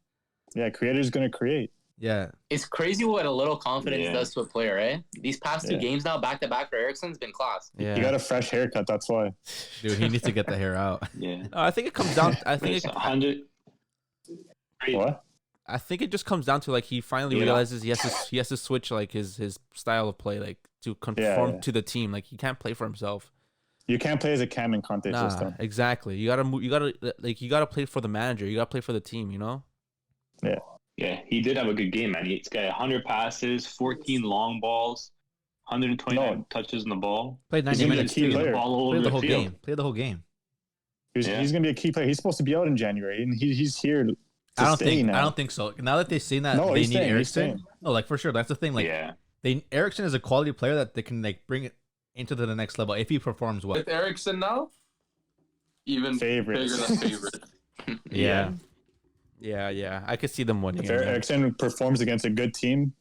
Yeah, creator's gonna create. Yeah, It's crazy what a little confidence Yeah. does to a player, right? These past two Yeah. games now, back to back for Eriksson's been class. yeah. He got a fresh haircut. That's why. dude, he needs to get the hair out. Yeah. No, I think it comes down. It's 100. What? I think it just comes down to like he finally Yeah. realizes he has to switch like his style of play like to conform yeah. to the team. Like he can't play for himself. You can't play as a Cam and Conte Nah, system. exactly. You gotta play for the manager. You gotta play for the team. You know. Yeah, he did have a good game, man. He's got 100 passes, 14 long balls, 129 touches in the ball. Played He's 90 gonna be a minutes key too. player. Ball all Played over the whole field. game. Played the whole game. He's gonna be a key player. He's supposed to be out in January, and he's here. To I stay now. don't think so. Now that they've seen that No, they he's need staying, he's Eriksson, staying. no, like for sure, that's the thing. Like Yeah. Eriksson is a quality player that they can like bring it into the next level if he performs well. With Eriksson now, even Favorites. bigger than favorite. Yeah. Yeah. I could see them winning. If it, man. Eriksson performs against a good team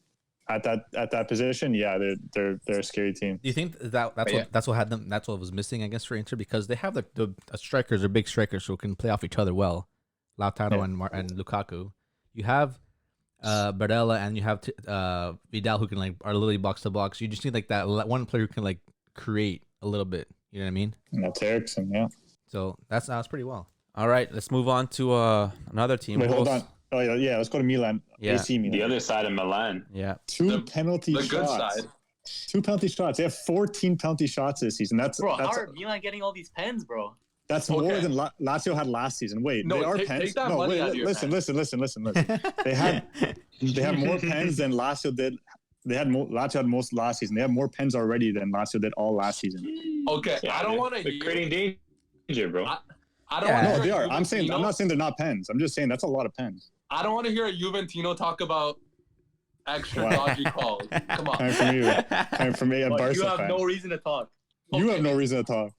at that position, yeah, they're a scary team. Do you think that's Yeah. what had them? That's what was missing, I guess, for Inter because they have the strikers, are big strikers who can play off each other well. Lautaro Yeah. and Lukaku. You have Barella and you have Vidal who can like are literally box to box. You just need like that one player who can like create a little bit. You know what I mean? And that's Eriksson, yeah. So that's pretty well. All right, let's move on to another team. Wait, Who hold else? on. Oh yeah, let's go to Milan. Yeah. AC Milan. The other side of Milan. Yeah. Two penalty The shots. good side. 2 penalty shots. They have 14 penalty shots this season. That's Bro, how are Milan getting all these pens, bro? more Okay. than Lazio had last season. Wait, No, they are take pens. that No, money wait, out of your listen. They have more pens than Lazio did. Lazio had most last season. They have more pens already than Lazio did all last season. Okay, I don't want to They're hear. creating danger, bro. I don't Yeah. want to No, hear. they a are. I'm Juventino- not saying they're not pens. I'm just saying that's a lot of pens. I don't want to hear a Juventino talk about extra Wow. dodgy calls. Come on. Time for me, a But Barca you have fan. no reason to talk. You have Okay. no reason to talk.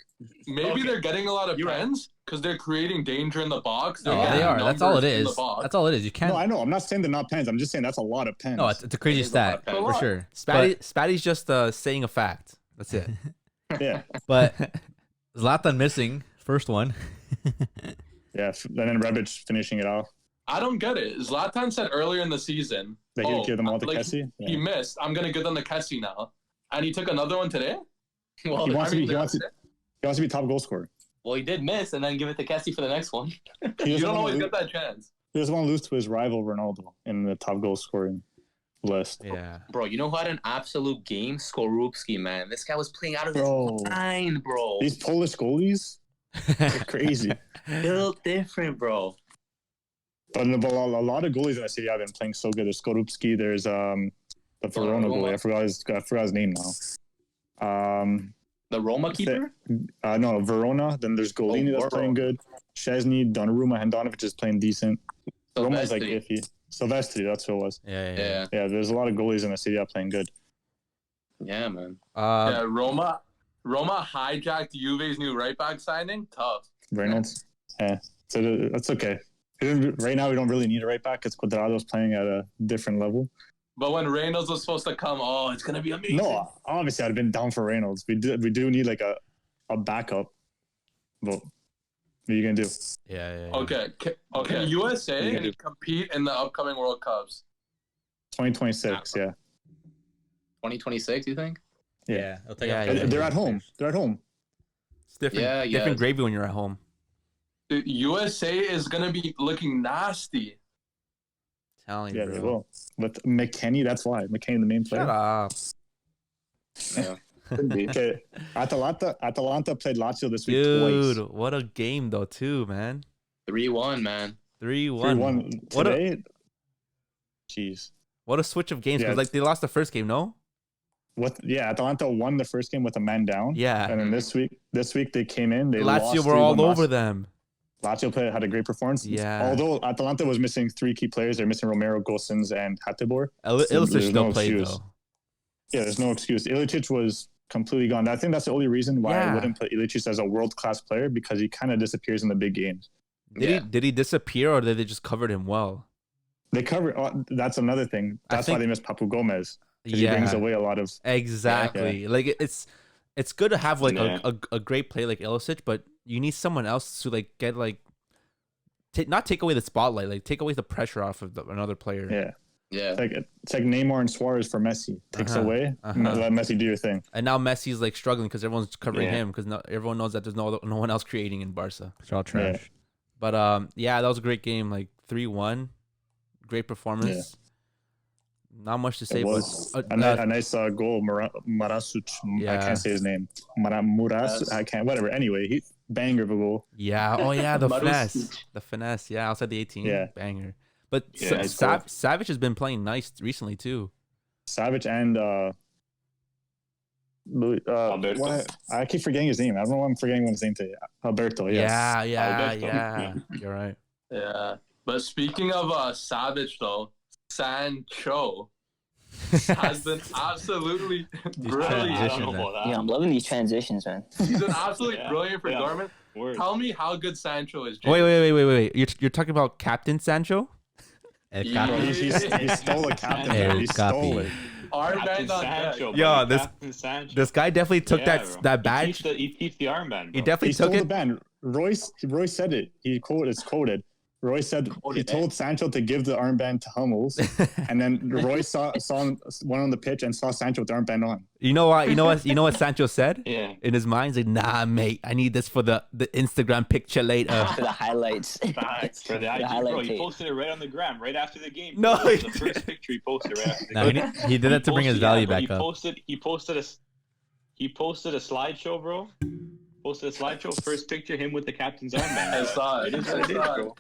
Maybe Okay. they're getting a lot of You're right. pens because they're creating danger in the box. They're No, getting they are. That's all it numbers in is. the box. That's all it is. You can't. No, I know. I'm not saying they're not pens. I'm just saying that's a lot of pens. No, it's a crazy It is a lot stat of pens. for sure. Spatty's just saying a fact. That's it. yeah, But Zlatan missing first one. yeah. And then Rebic finishing it off. I don't get it. Zlatan said earlier in the season, That he would give them all to like, Kessie. he missed. I'm gonna give them to Kessie now, and he took another one today. Well, He wants to be. I mean, He wants to be top goal scorer. Well, he did miss, and then give it to Kessie for the next one. He You doesn't don't always want get that chance. to lose to his rival Ronaldo in the top goal scoring list. Yeah. Bro, you know who had an absolute game? Skorupski, man. This guy was playing out of his Bro. mind, bro. These Polish goalies, they're crazy. Built different, bro. But a lot of goalies in the city have been playing so good. There's Skorupski. There's the Verona goalie. I forgot his name now. The Roma keeper? No, Verona. Then there's Golini that's playing good. Chesney, Donnarumma, Handanovic is playing decent. Roma's like iffy. Silvestri, that's who it was. Yeah. Yeah, there's a lot of goalies in the city playing good. Yeah, man. Yeah, Roma hijacked Juve's new right back signing. Tough. Reynolds. Yeah, so that's okay. Right now, we don't really need a right back because Cuadrado's playing at a different level. But when Reynolds was supposed to come, it's gonna be amazing. No, obviously, I'd have been down for Reynolds. We do need like a backup. But what are you gonna do? Yeah. Okay. Can USA compete in the upcoming World Cups? 2026, yeah. 2026, you think? Yeah. They're at home. It's different. Different gravy when you're at home. Dude, USA is gonna be looking nasty. Telling you, Yeah, bro. they will. With McKennie, that's why. McKennie, the main player. Shut up. Yeah. Okay. Atalanta played Lazio this week Dude, twice. what a game though, too, man. 3-1, man. 3-1. 3-1 today. Jeez. What a switch of games. Because like they lost the first game, no? Atalanta won the first game with a man down. Yeah. And then this week they came in. They Lazio lost were all 3-1 over them. Lazio had a great performance. Yeah. Although Atalanta was missing 3 key players. They're missing Romero, Gosens, and Hatibor. Ilicic there's still no played, excuse. though. Yeah, there's no excuse. Ilicic was completely gone. I think that's the only reason why I wouldn't put Ilicic as a world-class player, because he kind of disappears in the big games. Did he disappear, or did they just covered him well? They cover. That's another thing. That's why they miss Papu Gomez. He brings away a lot of. Exactly. Like it's good to have like a great play like Ilicic, but you need someone else to like get like not take away the spotlight, like take away the pressure off of another player. Yeah. Yeah. It's like Neymar and Suarez for Messi. Takes away, let Messi do your thing. And now Messi's like struggling because everyone's covering him because everyone knows that there's no one else creating in Barca. It's all trash. Yeah. But that was a great game. Like 3-1, great performance. Yeah. Not much to say. It was a nice goal. Marasuc. I can't say his name. Murasu. I can't. Whatever. Anyway, banger of a goal. Yeah. Oh yeah, the finesse. The finesse. Yeah, outside the 18. Yeah. Banger. But Savage has been playing nice recently too. Savage and Alberto. I keep forgetting his name. I don't know why I'm forgetting his name today. Alberto. Yes. Yeah. You're right. Yeah. But speaking of Savage though, Sancho has been absolutely brilliant. I don't know about that. Yeah, I'm loving these transitions, man. He's been absolutely brilliant for Dortmund. Word. Tell me how good Sancho is, James. Wait. You're talking about Captain Sancho? He stole a captain. He stole it. Armband on deck. Yo, this guy definitely took that badge. He keeps the armband. He definitely took stole the it. band. Royce said it. It's quoted. Roy said he told Sancho to give the armband to Hummels, and then Roy saw one on the pitch and saw Sancho with the armband on. You know what? You know what Sancho said? Yeah. In his mind, he's like, "Nah, mate, I need this for the Instagram picture later." For the highlights. Facts. For the IG, highlight bro. He tape. posted it right on the gram, right after the game. No, Bro. The first picture he posted right after the No, game. he did that to bring his value back He up. posted a slideshow, bro. Posted a slideshow. First picture, him with the captain's armband. I saw it. It is what it is, bro.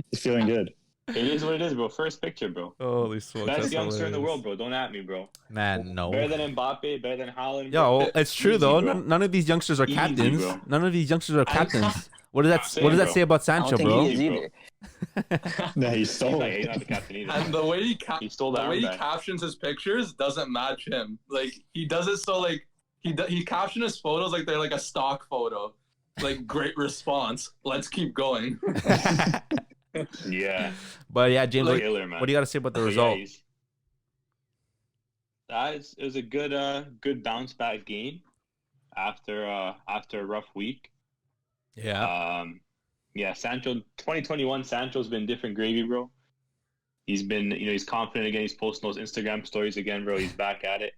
He's feeling good. It is what it is, bro. First picture, bro. Holy smokes! Best that's youngster in the hilarious. world, bro. Don't at me, bro. Man, no. Better than Mbappe, better than Haaland. Yo, bro. it's true Easy, though. bro. None of these youngsters are Easy, captains. bro. None of these youngsters are captains. What does that Same, What does that bro. say about I Sancho, don't think bro? he is either. Yeah, he He's stole not, it. he's not the captain either. And the way He stole the the way he armband. captions his pictures doesn't match him. Like he does it so like he captions his photos like they're like a stock photo. Like great response. Let's keep going. Yeah. But yeah, James, Like, Killer, man. what do you got to say about the But result? It was a good bounce back game after a rough week. Yeah. Sancho 2021 Sancho's been different gravy, bro. He's been, he's confident again. He's posting those Instagram stories again, bro. He's back at it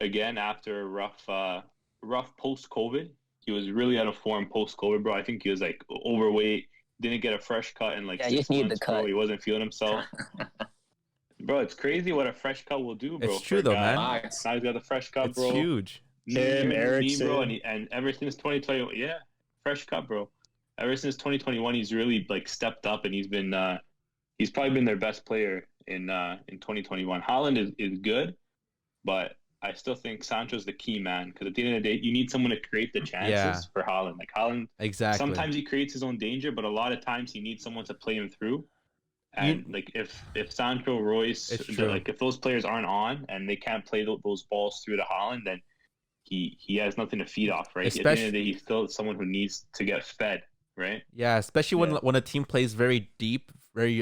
again after a rough post-COVID. he was really out of form post COVID, bro. I think he was like overweight, didn't get a fresh cut in like Yeah, you 6 just need months, the bro. cut. He wasn't feeling himself. Bro, it's crazy what a fresh cut will do, bro. It's true for a though, guy. man. Facts. Now he's got the fresh cut, It's bro. huge. Him, Ericsson. bro, and ever since 2020, yeah, fresh cut, bro. Ever since 2021, he's really like stepped up, and he's probably been their best player in 2021. Haaland is good, but I still think Sancho's the key man, because at the end of the day, you need someone to create the chances for Haaland. Like Haaland, Exactly. sometimes he creates his own danger, but a lot of times he needs someone to play him through. And like if Sancho, Royce, like if those players aren't on and they can't play those balls through to Haaland, then he has nothing to feed off, right? At the end of the day, he's still someone who needs to get fed, right? Yeah, especially when a team plays very deep, very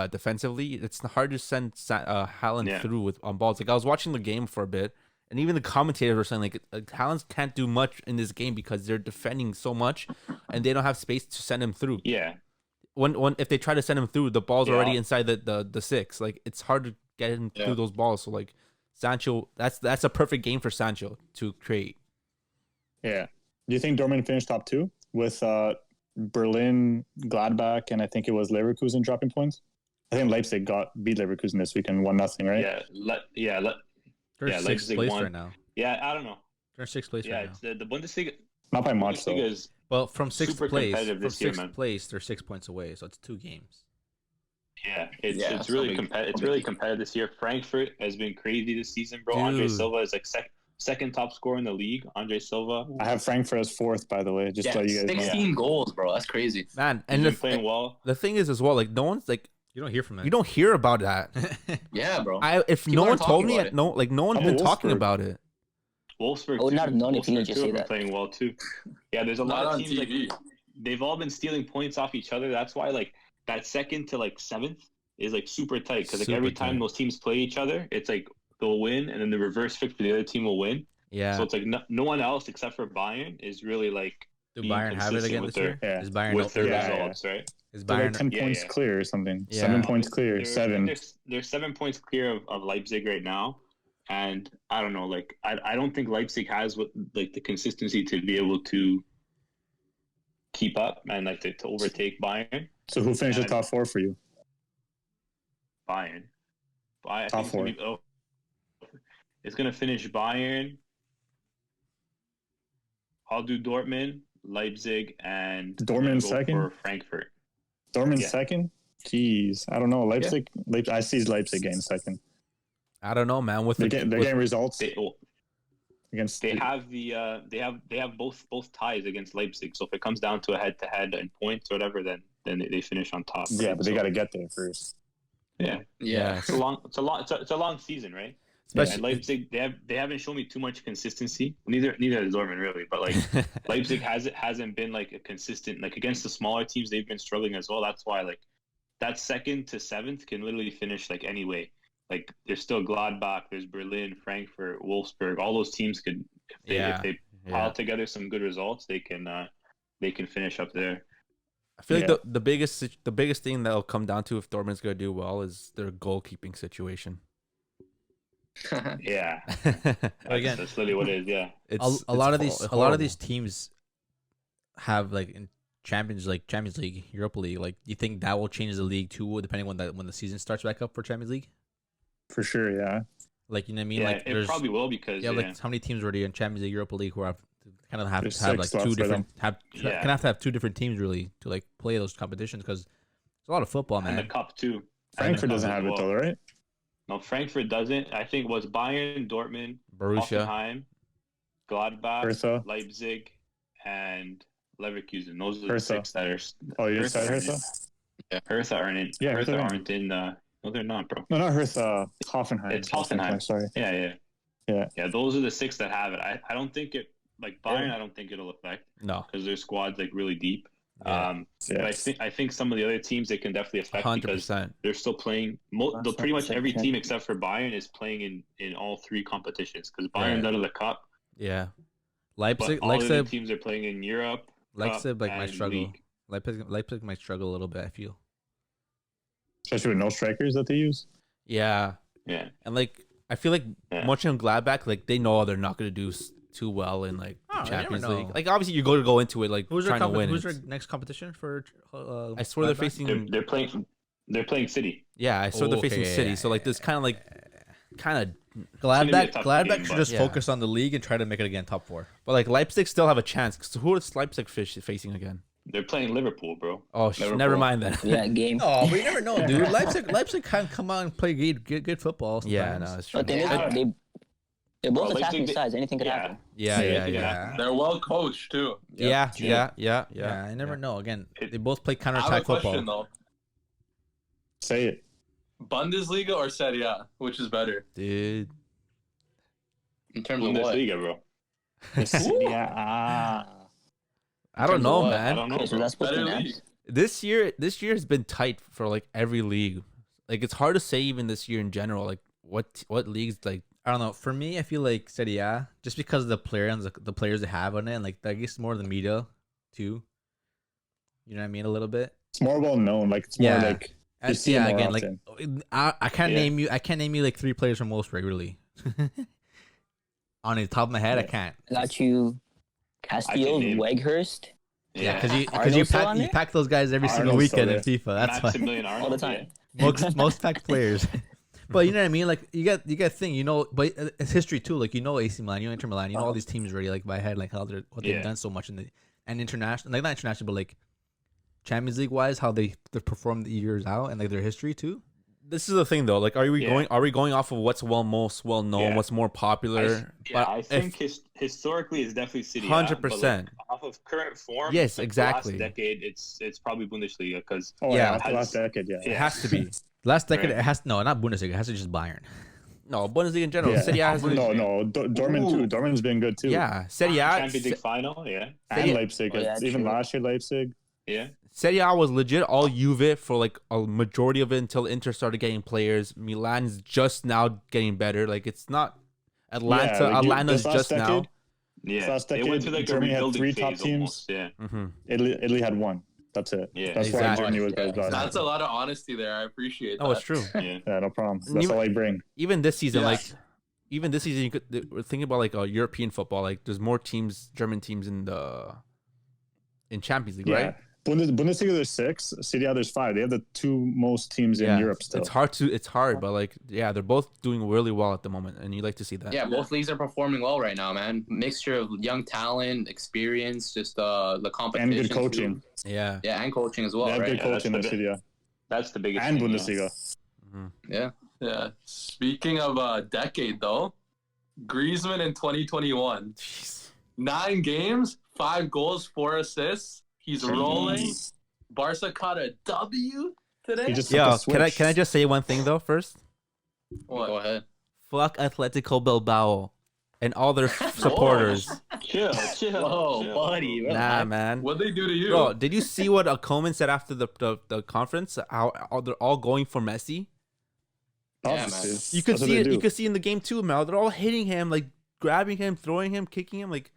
defensively, it's hard to send Haaland through on balls. Like I was watching the game for a bit, and even the commentators were saying like Haaland can't do much in this game because they're defending so much, and they don't have space to send him through. Yeah. When if they try to send him through, the ball's already inside the six. Like it's hard to get him through those balls. So like Sancho, that's a perfect game for Sancho to create. Yeah. Do you think Dortmund finished top 2 with Berlin, Gladbach, and I think it was Leverkusen dropping points? I think Leipzig beat Leverkusen this weekend 1-0, right? They're sixth Leipzig place won right now. Yeah, I don't know. They're sixth place right now. It's the Bundesliga. Not by much, Bundesliga though. is Well, from sixth super place, competitive this year, man. they're 6 points away, so it's 2 games. It's really competitive. It's really competitive this year. Frankfurt has been crazy this season, bro. Dude. Andre Silva is like second top scorer in the league. Andre Silva. I have Frankfurt as 4th, by the way. Just so you guys know. 16 goals, bro. That's crazy. Man, He's and been playing well. the thing is as well, like no one's like You don't hear from them. you don't hear about that. Yeah, bro. If People no one aren't told me, talking about no one's How been about talking Wolfsburg? about it. Wolfsburg. I would not have known if you Wolfsburg didn't just too say have been that. playing well too. Yeah, there's a lot Not of on teams like TV. they've all been stealing points off each other. That's why like that second to like 7th is like super tight, because like Super every time tight. those teams play each other, it's like they'll win, and then the reverse fix for the other team will win. Yeah. So it's like no one else except for Bayern is really like Do being Bayern have it consistent again with this year? Yeah. Is Bayern with their Yeah, results, right? Is They're like Bayern 10 Yeah, points yeah. clear or something. Yeah. 7 points clear. They're- 7. They're 7 points clear of Leipzig right now, and I don't know. Like I don't think Leipzig has what like the consistency to be able to keep up and like to overtake Bayern. So who finished the And- top 4 for you? Bayern. I Top think it's gonna finish Bayern. I'll do Dortmund, Leipzig, and Dortmund I'm gonna go second? for Frankfurt. Dortmund Yeah. 2nd? Jeez. I don't know. Leipzig. I see Leipzig getting 2nd. I don't know, man. With They're the getting results They against. they have they have both ties against Leipzig. So if it comes down to a head to head and points or whatever, then they finish on top. Yeah, right? but they So, got to get there first. yeah. yeah, It's a long season, right? especially And Leipzig, they haven't shown me too much consistency. Neither has Dortmund really, but like Leipzig hasn't been like a consistent, like against the smaller teams they've been struggling as well. That's why like that 2nd to 7th can literally finish like any way. Like there's still Gladbach, there's Berlin, Frankfurt, Wolfsburg. All those teams could if they pile together some good results, they can finish up there. I feel like Yeah. the biggest thing that'll come down to if Dortmund's gonna do well is their goalkeeping situation. Yeah, Again, that's literally what it is. Yeah, a lot of horrible. these teams have like in Champions League, Europa League. Like, do you think that will change the league too, depending when the season starts back up for Champions League? For sure, yeah. Like, you know what I mean? yeah, Like, it probably will because like how many teams already in Champions League, Europa League who have kind of have There's to have 6 like slots 2 for different Yeah. kind of have to have 2 different teams really to like play those competitions, because it's a lot of football, and the man. cup too. Frankfurt And the doesn't cup have as it well. though, right? No, Frankfurt doesn't. I think it was Bayern, Dortmund, Borussia. Hoffenheim, Gladbach, Hertha. Leipzig, and Leverkusen. Those are the Hertha. 6 that are. Oh, you Hertha said aren't Hertha? in. Hertha aren't in. Yeah, Hertha Hertha aren't in. No, they're not, bro. No, not Hertha. Hoffenheim. It's Hoffenheim. Sorry. Yeah. Yeah. Those are the 6 that have it. I don't think it like Bayern. I don't think it'll affect No, because their squad's like really deep. Yeah. But I think some of the other teams they can definitely affect because 100%. they're still playing. Pretty much every team except for Bayern is playing in all 3 competitions because Bayern's out of the cup. Yeah, But Leipzig, all the other Leipzig, teams are playing in Europe. Leipzig like might and struggle. league. Leipzig might struggle a little bit, I feel. Especially with no strikers that they use. yeah, Yeah, and like I feel like Yeah. Mönchengladbach, like they know they're not gonna do too well in like Champions never League. know. Like obviously you're going to go into it like Who's trying to win. Who's it. their next competition for? I swear they're left back? facing. They're playing. They're playing City. Yeah, I swear they're Okay, facing City. So like this kind of gonna be a tough Gladbach game, should but- just Yeah. focus on the league and try to make it again top 4. But like Leipzig still have a chance. Cause who is Leipzig facing again? They're playing Liverpool, bro. Oh, Liverpool. never mind then. Yeah, game. Oh, but you never know, dude. Leipzig can come out and play good football. Yeah, sometimes. no, it's true. But thing is, Yeah. they're both Well, attacking Leipzig- sides. Anything could Yeah. happen. Yeah. They're well coached too. Yeah. Yeah, I never know. Again, they both play I have a counter-attack question football. though: Say it. Bundesliga or Serie A, which is better? Dude. In terms of what? Bundesliga, bro. Yeah. I don't terms of know, what? I man. don't know, Okay, so bro. that's supposed to Better be league. nice. This year has been tight for like every league. Like it's hard to say even this year in general. Like what leagues like I don't know. For me, I feel like Serie A, just because of the players they have on it, and like I guess more the media too. You know what I mean? A little bit. It's more well known. Like it's more Yeah. like you see yeah, it more again, often. like I can't Yeah. name you like 3 players from Wolfsburg really. On the top of my head, I can't. I got you, Castillo, name- Weghorst. Yeah, because you Arnold's still on there? pack those guys every single Arnold's weekend still in FIFA. That's why Maximilian All Arnold. the time. most packed players. But you know what I mean? Like you got thing, you know. But it's history too. Like you know AC Milan, you know Inter Milan, you know all these teams already. Like by head, like how they've Yeah. done so much in the and international, like not international, but like Champions League wise, how they performed the years out and like their history too. this is the thing though. Like are we Yeah. going off of what's most well known, Yeah. what's more popular? I think historically it's definitely City. 100%. Off of current form. Yes, like, exactly. The last decade, it's probably Bundesliga because Oh Yeah. yeah, after last decade, yeah. It has to be. Last decade, Right. it has not Bundesliga. It has to just Bayern. No, Bundesliga in general. Yeah. Serie A has No, Dortmund too. Dortmund's been good too. Yeah, Serie A. Champions League final. Yeah, And Serie- Leipzig. Oh, yeah, Even true. last year, Leipzig. yeah. Serie A was legit all Juve for like a majority of it until Inter started getting players. Milan's just now getting better. Like it's not Atlanta. Yeah, like Atlanta's this last just now. decade, Yeah, last they went decade, to like Germany a had rebuilding 3 phase top teams. almost. Yeah, Mm-hmm. Italy had 1. That's it. Yeah. That's Exactly. why Germany was Yeah, best. That's a lot of honesty there. I appreciate that. Oh, it's true. yeah. Yeah, no problem. And That's even- all I bring. Even this season, Yeah. even this season, you could we're thinking about like European football. Like there's more teams, German teams in Champions League, Yeah. right? Bundesliga, there's 6. Serie A, there's 5. They have the 2 most teams in Europe still. It's hard, but like yeah, they're both doing really well at the moment, and you like to see that. Yeah, both leagues are performing well right now, man. Mixture of young talent, experience, just the competition. And good too. coaching. Yeah. Yeah, and coaching as well, They have right? good coaching in that's the Serie A. That's the biggest. And thing, yeah. Bundesliga. Yeah. Yeah. Speaking of decade though, Griezmann in 2021, Jeez. 9 games, 5 goals, 4 assists. He's rolling. Barca caught a W today. He just Yo, flipped the can I switch. just say one thing though first? What? Go ahead. Fuck Atletico Bilbao and all their supporters. Chill. Whoa, chill. buddy. Nah, man. What'd they do to you? Bro, did you see what Coleman said after the conference? How they're all going for Messi? Yeah, man. Obviously. You could That's what see they it. do. You could see in the game too, Mel. They're all hitting him, like grabbing him, throwing him, kicking him. Like,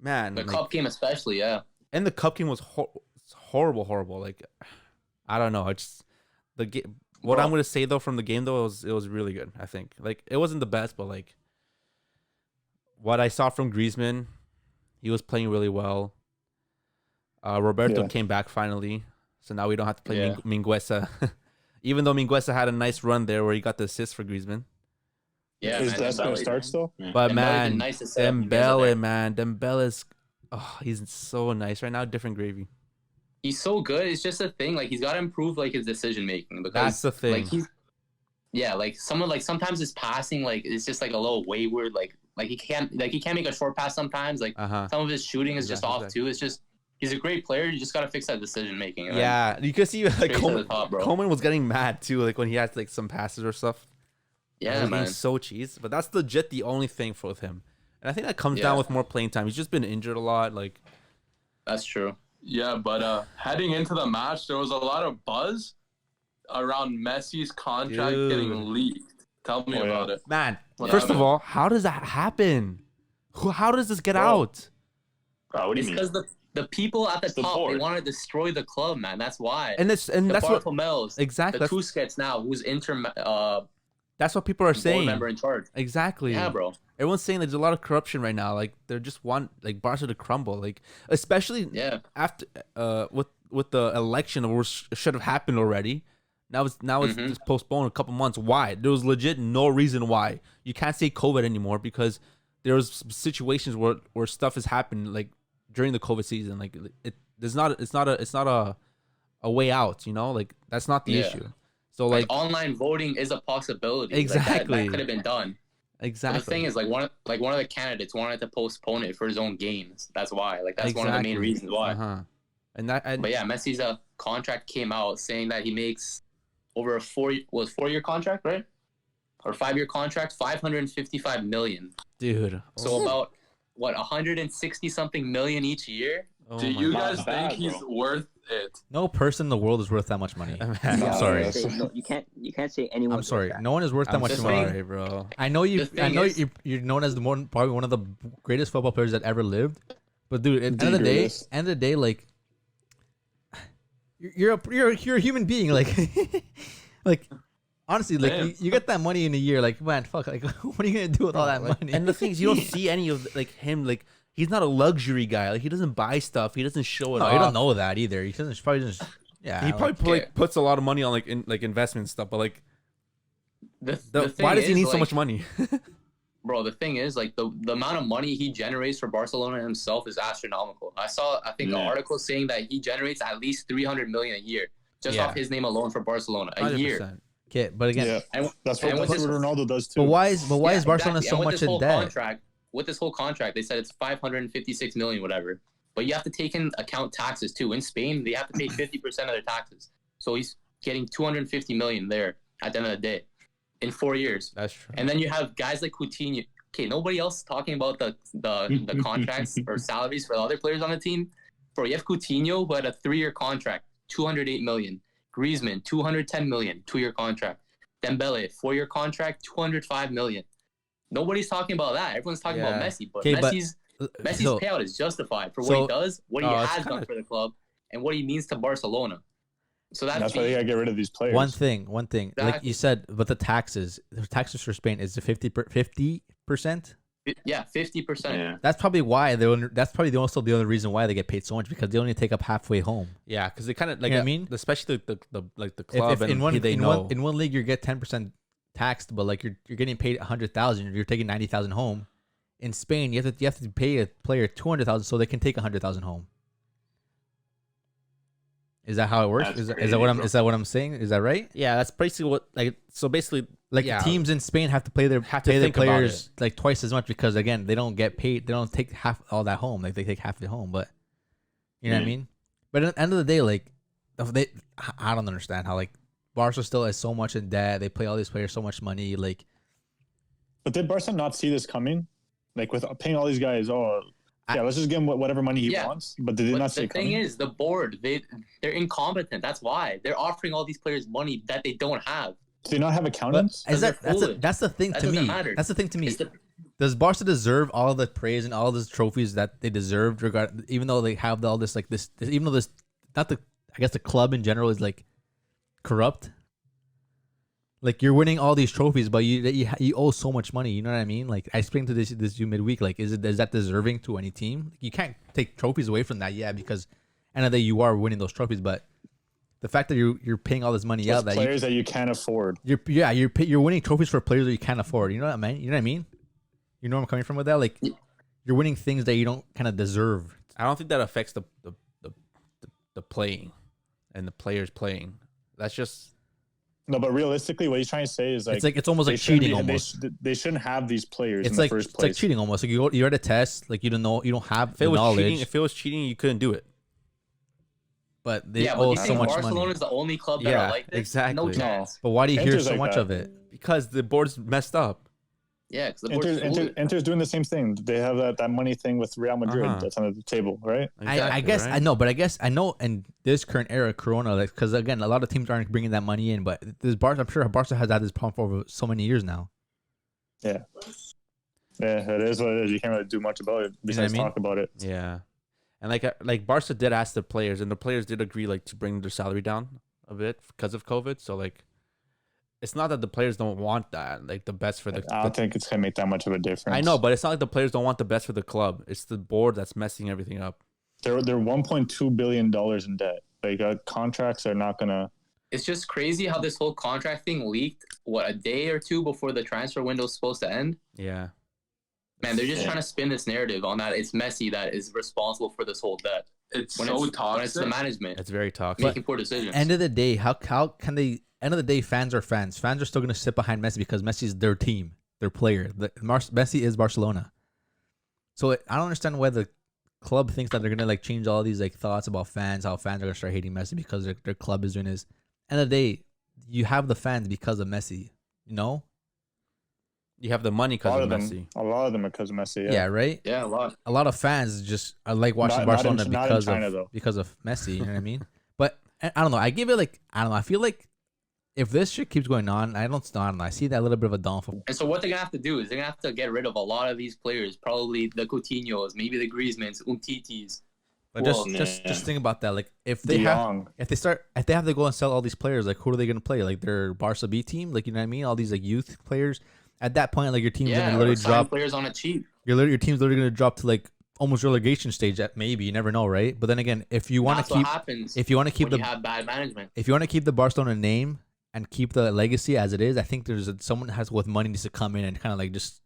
man. The like- cup game especially, yeah. and the cup game was horrible. Like, I don't know. It's the game. What Bro. I'm gonna say though from the game though, it was really good. I think like it wasn't the best, but like what I saw from Griezmann, he was playing really well. Roberto Yeah. came back finally, so now we don't have to play Yeah. Mingueza. Even though Mingueza had a nice run there where he got the assist for Griezmann. Yeah, Is man. that going Dembele, to start still? But Dembele man, did nice to set up Mingueza there. Dembele, man, Dembele's, he's so nice right now. Different gravy. He's so good. It's just a thing. Like he's got to improve like his decision making because That's the thing. like he's sometimes his passing like it's just like a little wayward. Like he can't make a short pass sometimes. Like some of his shooting is just off Exactly. too. It's just he's a great player. You just got to fix that decision making. Yeah, you could see like Straight to the top, bro. Coleman was getting mad too, like when he had like some passes or stuff. He Yeah, was man. getting so cheese, but that's legit the only thing for with him. And I think that comes Yeah. down with more playing time. He's just been injured a lot. Like, That's true. Yeah, but heading into the match, there was a lot of buzz around Messi's contract Dude. getting leaked. Tell me Oh, yeah. about it. man, What first of happened? all, how does that happen? How does this get Bro. out? What do It's you mean? because the people at the It's the top they board. want to destroy the club, man. That's why. And that's what Bartolomeos, exactly. the Tusquets now, who's That's what people are board saying. member in charge. Exactly. Yeah, bro. Everyone's saying there's a lot of corruption right now. Like they just want like Barca to crumble. Like especially after with the election, which should have happened already. Now it's just postponed a couple months. Why? There was legit no reason why. You can't say COVID anymore because there was situations where stuff has happened like during the COVID season. Like it's not a way out. You know, like that's not the issue. So like online voting is a possibility. Exactly. Like, that could have been done. Exactly. But the thing is, like one of the candidates wanted to postpone it for his own gains. That's why. Like that's one of the main reasons why. But yeah, Messi's contract came out saying that he makes over a 4-year contract, right? Or 5-year contract, 555 million. Dude. So about 160 something million each year. Do you guys think he's worth it? No person in the world is worth that much money. I'm sorry. No, you can't say anyone. I'm sorry. No one is worth that much money. Sorry, bro. I know you're known as probably one of the greatest football players that ever lived. But dude, at the end of the day, like you're a human being. Like honestly, like you get that money in a year. Like man, fuck. Like what are you gonna do with all that money? And the thing is, you don't see any of like him. Like he's not a luxury guy. Like he doesn't buy stuff. He doesn't show it off. You don't know that either. He doesn't probably just He probably puts a lot of money on like investment stuff. But like, why does he need so much money? Bro, the thing is, like, the amount of money he generates for Barcelona himself is astronomical. I think, an article saying that he generates at least 300 million a year just off his name alone for Barcelona a 100%. Year. Okay, but again, that's what Ronaldo does too. But why is Barcelona so much in debt? With this whole contract, they said it's 556 million, whatever. But you have to take into account taxes too. In Spain, they have to pay 50% of their taxes. So he's getting 250 million there at the end of the day. In 4 years. That's true. And then you have guys like Coutinho. Okay, nobody else talking about the contracts or salaries for the other players on the team. Bro, you have Coutinho who had a 3-year contract, 208 million. Griezmann, 210 million, 2-year contract. Dembele, 4-year contract, 205 million. Nobody's talking about that. Everyone's talking about Messi, but Messi's payout is justified for what he does, what he has done for the club, and what he means to Barcelona. So that's why they gotta get rid of these players. One thing, exactly. Like you said, but the taxes for Spain is the 50%. Yeah, 50%. Yeah. That's probably why that's probably also the only reason why they get paid so much, because they only take up halfway home. Yeah, because they kind of like, you know what I mean, especially the club if in one league you get 10% taxed, but like you're getting paid 100,000, you're taking 90,000 home. In Spain, you have to pay a player 200,000 so they can take 100,000 home. Is that how it works? Is that what I'm saying? Is that right? Yeah, that's basically what basically teams in Spain have to pay their players like twice as much, because again, they don't get paid. They don't take half all that home. Like they take half of it home, but you know what I mean? But at the end of the day, like I don't understand how like Barca still has so much in debt. They play all these players so much money. Like, but did Barca not see this coming? Like with paying all these guys, let's just give him whatever money he wants. But they did not see it coming. The thing is, the board, they're incompetent. That's why they're offering all these players money that they don't have. Do they not have accountants? That's the thing to me. That's the thing to me. Does Barca deserve all the praise and all these trophies that they deserved, even though they have all this even though I guess the club in general is like corrupt? Like you're winning all these trophies, but you owe so much money. You know what I mean? Like I explained to this you midweek. Like is that deserving to any team? You can't take trophies away from that. Yeah, because end of the day you are winning those trophies, but the fact that you're paying all this money out, that players that you can't afford. You're winning trophies for players that you can't afford. You know what I mean? You know what I mean? You know where I'm coming from with that? Like you're winning things that you don't kind of deserve. I don't think that affects the playing and the players playing. That's just. No, but realistically, what he's trying to say is like it's almost like cheating. Almost they shouldn't have these players in the first place. It's like cheating almost. Like you're at a test, like you don't have the knowledge. If it was cheating, you couldn't do it. But they owe so much money. Barcelona is the only club that are like this. Exactly. No chance. But why do you hear so much of it? Because the board's messed up. Yeah, because the board's Inter's doing the same thing. They have that money thing with Real Madrid that's on the table, right? Exactly, I guess right? I know, but I guess I know in this current era, Corona, like because again, a lot of teams aren't bringing that money in. But this Barca, I'm sure Barca has had this problem for over so many years now. Yeah, it is what it is. You can't really do much about it besides talk about it. Yeah, and like Barca did ask the players, and the players did agree like to bring their salary down a bit because of COVID. So like, it's not that the players don't want that, like the best for the. I don't think it's gonna make that much of a difference. I know, but it's not like the players don't want the best for the club. It's the board that's messing everything up. They're $1.2 billion in debt. Like contracts are not gonna. It's just crazy how this whole contract thing leaked. What, a day or two before the transfer window is supposed to end? Yeah. Man, they're just trying to spin this narrative on that it's Messi that is responsible for this whole debt. It's When so it's toxic. the management It's very toxic. making poor decisions. End of the day, how can they? End of the day, fans are fans. Fans are still gonna sit behind Messi because Messi's their team, their player. Messi is Barcelona. So I don't understand why the club thinks that they're gonna like change all these like thoughts about fans, how fans are gonna start hating Messi because their club is doing this. End of the day, you have the fans because of Messi. You know? You have the money because of Messi. A lot of them are because of Messi. Yeah, right. Yeah, a lot. A lot of fans just are like watching Not in Barcelona China, because of Messi. You know what I mean? But I don't know. I give it like I don't know. I feel like if this shit keeps going on, I don't know. I see that little bit of a downfall. And so what they're gonna have to do is they're gonna have to get rid of a lot of these players, probably the Coutinhos, maybe the Griezmanns, Umtitis. But Well, just think about that. Like if they De have Jong. if they have to go and sell all these players, like who are they gonna play? Like their Barca B team, like you know what I mean? All these like youth players. At that point, like your team's Yeah, gonna or literally sign drop. players on a cheap. Your team's literally gonna drop to like almost relegation stage. At maybe you never know, right? But then again, if you want That's to keep what happens if you want to keep when the you have bad management. if you want to keep the Barcelona name and keep the legacy as it is, I think someone has with money needs to come in and kind of like just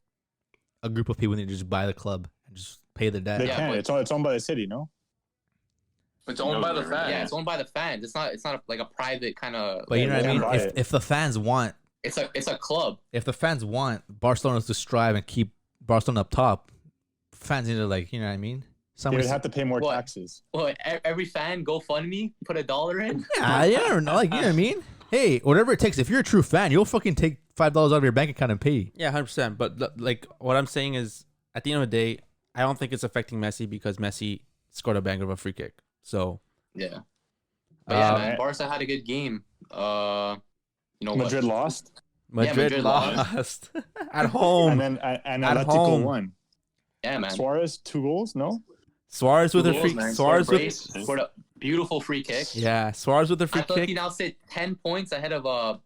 a group of people need to just buy the club and just pay the debt. They Yeah, can. but- It's owned by the city, no? It's owned by the fans. Yeah, it's owned by the fans. It's not like a private kind of. But you know what I mean? buy it. If the fans want It's a club. if the fans want Barcelona to strive and keep Barcelona up top, fans need to like you know what I mean? They Someone would have to pay more What? taxes. Well, every fan GoFundMe, put $1 in. yeah, you never know, like you know what I mean? Hey, whatever it takes. If you're a true fan, you'll fucking take $5 out of your bank account and pay. Yeah, 100%. But like what I'm saying is, at the end of the day, I don't think it's affecting Messi because Messi scored a banger of a free kick. So Yeah. But yeah, Um, man, Barca had a good game. You know what? Madrid lost, Madrid, Madrid lost at home. and then and At Atletico home. won. Yeah, man. Suarez 2 goals, no? Suarez with a Goals, free man. Suarez Scored with brace, scored a beautiful free kick. yeah Suarez with a I free thought he kick now sit 10 points ahead of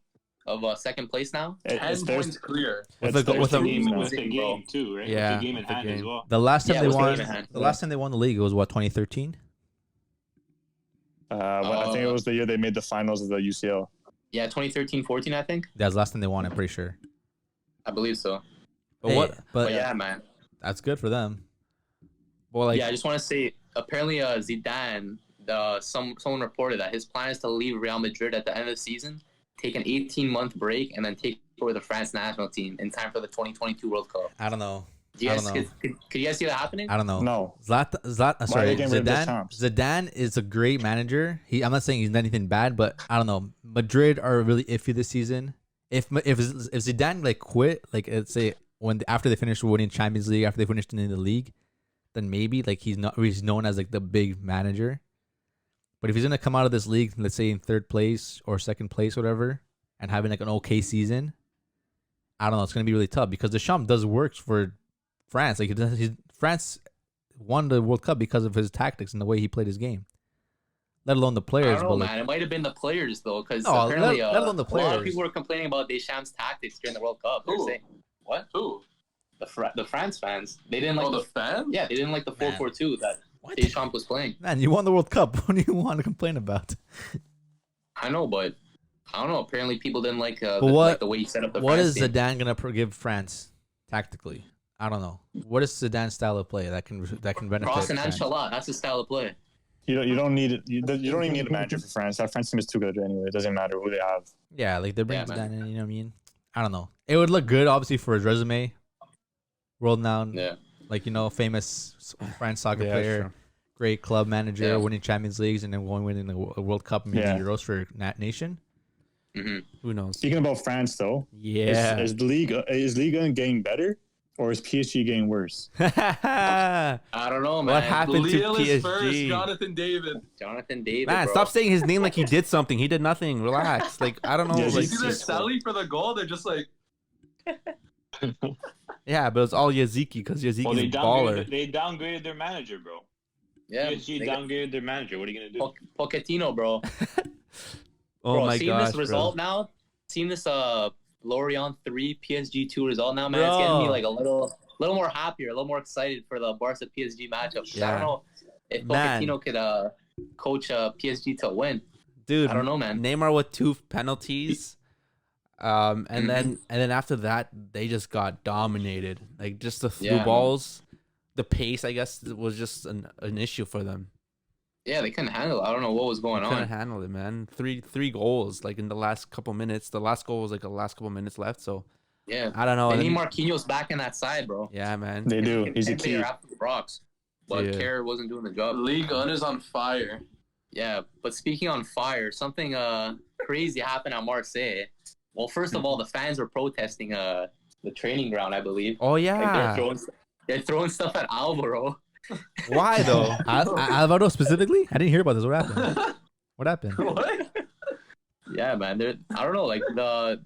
second place now. It's 10 theirs- points clear. with it's a theirs with to a lose now. With the game too, right? Yeah, With the game in with the hand as game. well. The last time Yeah, it they was won game in hand. the last time they won the league was what 2013. I think it was the year they made the finals of the UCL. Yeah, 2013-14, I think. That's the last time they won. I'm pretty sure. I believe so. but Hey, what But But yeah, man. that's good for them. well like Yeah, I just want to say, apparently Zidane, someone reported that his plan is to leave Real Madrid at the end of the season, take an 18-month break, and then take over the France national team in time for the 2022 World Cup. I don't know. Do you I guys, don't know. could you guys see that happening? I don't know. No. Zlatan, are sorry, they getting rid of the Zidane. champs? Zidane is a great manager. I'm not saying he's done anything bad, but I don't know. Madrid are really iffy this season. If Zidane like quit, like let's say after they finish winning Champions League, after they finished in the league, then maybe like he's known as like the big manager. But if he's gonna come out of this league, let's say in third place or second place, whatever, and having like an okay season, I don't know. It's gonna be really tough because Deschamps does works for France. Like France won the World Cup because of his tactics and the way he played his game. Let alone the I players, don't know, but like, man. It might have been the players though, because No, apparently let alone the a lot of players. people were complaining about Deschamps' tactics during the World Cup. They're Who? saying what? Who? The France fans. They didn't like Oh, the fans? yeah, they didn't like the Man. 4-4-2 that what? Deschamps was playing. Man, you won the World Cup. What do you want to complain about? I know, but I don't know. Apparently, people didn't like what- the way he set up the What France is team. Zidane gonna give France tactically? I don't know. What is Zidane's style of play that can benefit Cross and France? Ancelotti. That's his style of play. You don't need it. You don't even need a manager for France. That France team is too good anyway. It doesn't matter who they have. Yeah, like they bring Yeah, Zidane man. in. You know what I mean? I don't know. It would look good, obviously, for his resume. World renowned, Yeah. like famous France soccer Yeah, player, sure. great club manager, Yeah. winning Champions Leagues, and then winning the World Cup and maybe Yeah. Euros for nation. hmm who knows? Speaking about France, though, Yeah. is Liga getting better or is PSG getting worse? I don't know, man. What happened to Lille is first. PSG? Jonathan David. Jonathan David, Man, bro. stop saying his name like he did something. He did nothing. Relax. Like I don't know. Yeah, You like, see they're just- selling for the goal. They're just like, yeah, but it's all Yaziki because Yaziki's Well, a baller. they downgraded their manager, bro. Yeah, PSG they got downgraded their manager. What are you gonna do? Pochettino, bro. Oh Bro, my seeing gosh, this result bro. now, seen this Lorient 3 PSG 2 result now, man. It's getting me like a little more happier, a little more excited for the Barca PSG matchup. I don't know if Pochettino could coach PSG to win. Dude, I don't know, man. Neymar with 2 penalties. And then after that, they just got dominated. Like just the through balls, the pace, I guess, was just an issue for them. Yeah, they couldn't handle it. I don't know what was going on. Couldn't handle it, man. Three goals like in the last couple minutes. The last goal was like the last couple minutes left. So yeah, I don't know. They need Marquinhos back in that side, bro. Yeah, man. They do. He's a key. After the Rocks, but Kerr wasn't doing the job. League One is on fire. Yeah, but speaking on fire, something crazy happened at Marseille. Well, first of all, the fans were protesting the training ground, I believe. Oh yeah, like they're throwing stuff at Alvaro. Why though? Alvaro specifically? I didn't hear about this. What happened? What happened? What? Yeah, man. I don't know. Like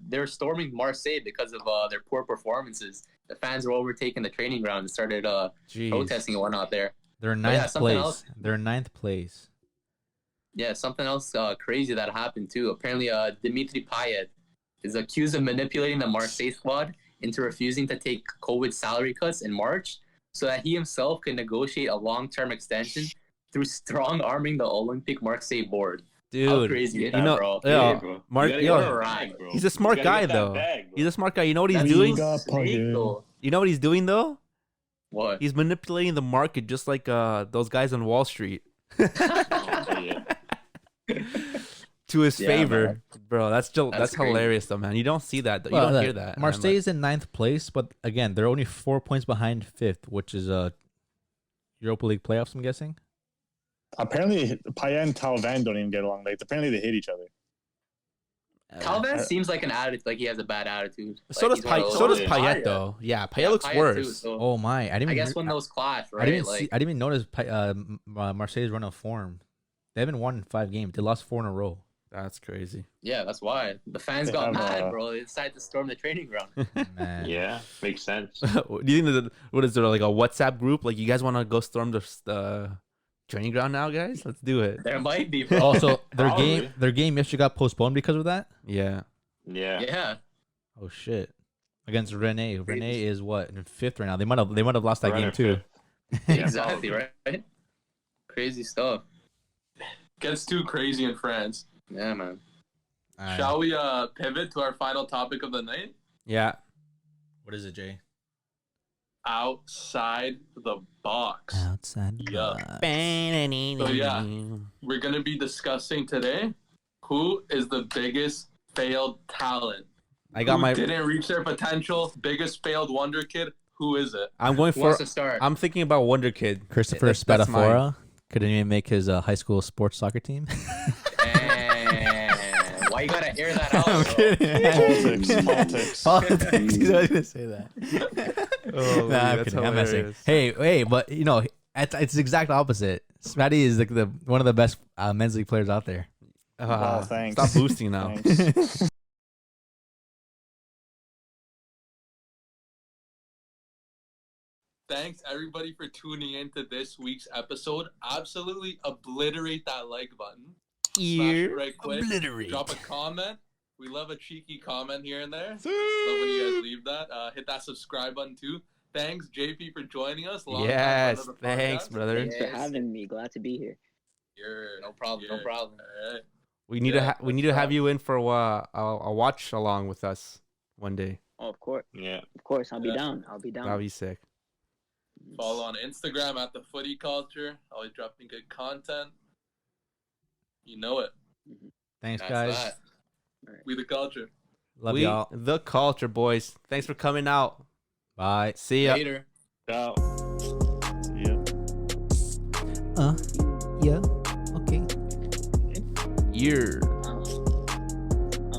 they're storming Marseille because of their poor performances. The fans were overtaking the training ground and started protesting and whatnot there. They're in ninth place. They're in ninth place. Yeah, something else crazy that happened too. Apparently, Dimitri Payet is accused of manipulating the Marseille squad into refusing to take COVID salary cuts in March, so that he himself can negotiate a long-term extension through strong-arming the Olympique Marseille board. Dude, how crazy is that, bro? He's a smart guy, though. He's a smart guy. You know what he's doing? You know what he's doing, though? What? He's manipulating the market just like those guys on Wall Street. To his favor. Man. Bro, that's hilarious, though, man. You don't see that. You don't hear that. Marseille is in ninth place, but again, they're only 4 points behind fifth, which is Europa League playoffs, I'm guessing. Apparently, Payet and Talvan don't even get along. Like, apparently, they hate each other. Talvan seems like an attitude, like he has a bad attitude. So does Payet, though. Yeah, Payet looks worse. Too, so oh my! I guess when those clash, right? I didn't even notice Marseille's run of form. They haven't won in 5 games. They lost 4 in a row. That's crazy. Yeah, that's why the fans got mad, bro. They decided to storm the training ground. Man. Yeah, makes sense. Do you think what is there like a WhatsApp group? Like you guys want to go storm the training ground now, guys? Let's do it. There might be, bro. Also, their game yesterday got postponed because of that. Yeah. Oh shit! Against Rene. Rene is what in 5th right now. They might have lost that game too. Exactly right. Crazy stuff. Gets too crazy in France. Yeah, man. Shall we pivot to our final topic of the night? Yeah. What is it, Jay? Outside the box. Outside the box. So yeah, we're gonna be discussing today who is the biggest failed talent. Didn't reach their potential. Biggest failed wonder kid. Who is it? I'm going for. I'm thinking about Wonder Kid. Christopher Spadafora. Couldn't even make his high school sports soccer team. Why you gotta air that out? I'm kidding. Politics. He's always gonna say that. I'm kidding. I'm messing. Hey, but you know, it's the exact opposite. Smatty is like one of the best men's league players out there. Thanks. Stop boosting now. Thanks everybody for tuning in to this week's episode. Absolutely obliterate that like button. Smash it right quick. Obliterate. Drop a comment. We love a cheeky comment here and there. Love when you guys leave that. Hit that subscribe button too. Thanks JP for joining us. Yes, thanks brother. Thanks for having me. Glad to be here. No problem. No problem. All right. We need to have you in for a watch along with us one day. Oh, of course. Yeah. Of course. I'll be down. That'll be sick. Follow on Instagram at the Footy Culture. Always dropping good content. You know it. Thanks, guys. We the culture. Love y'all. The culture, boys. Thanks for coming out. Bye. See ya. Later. Ciao. Yeah. Okay. Yeah.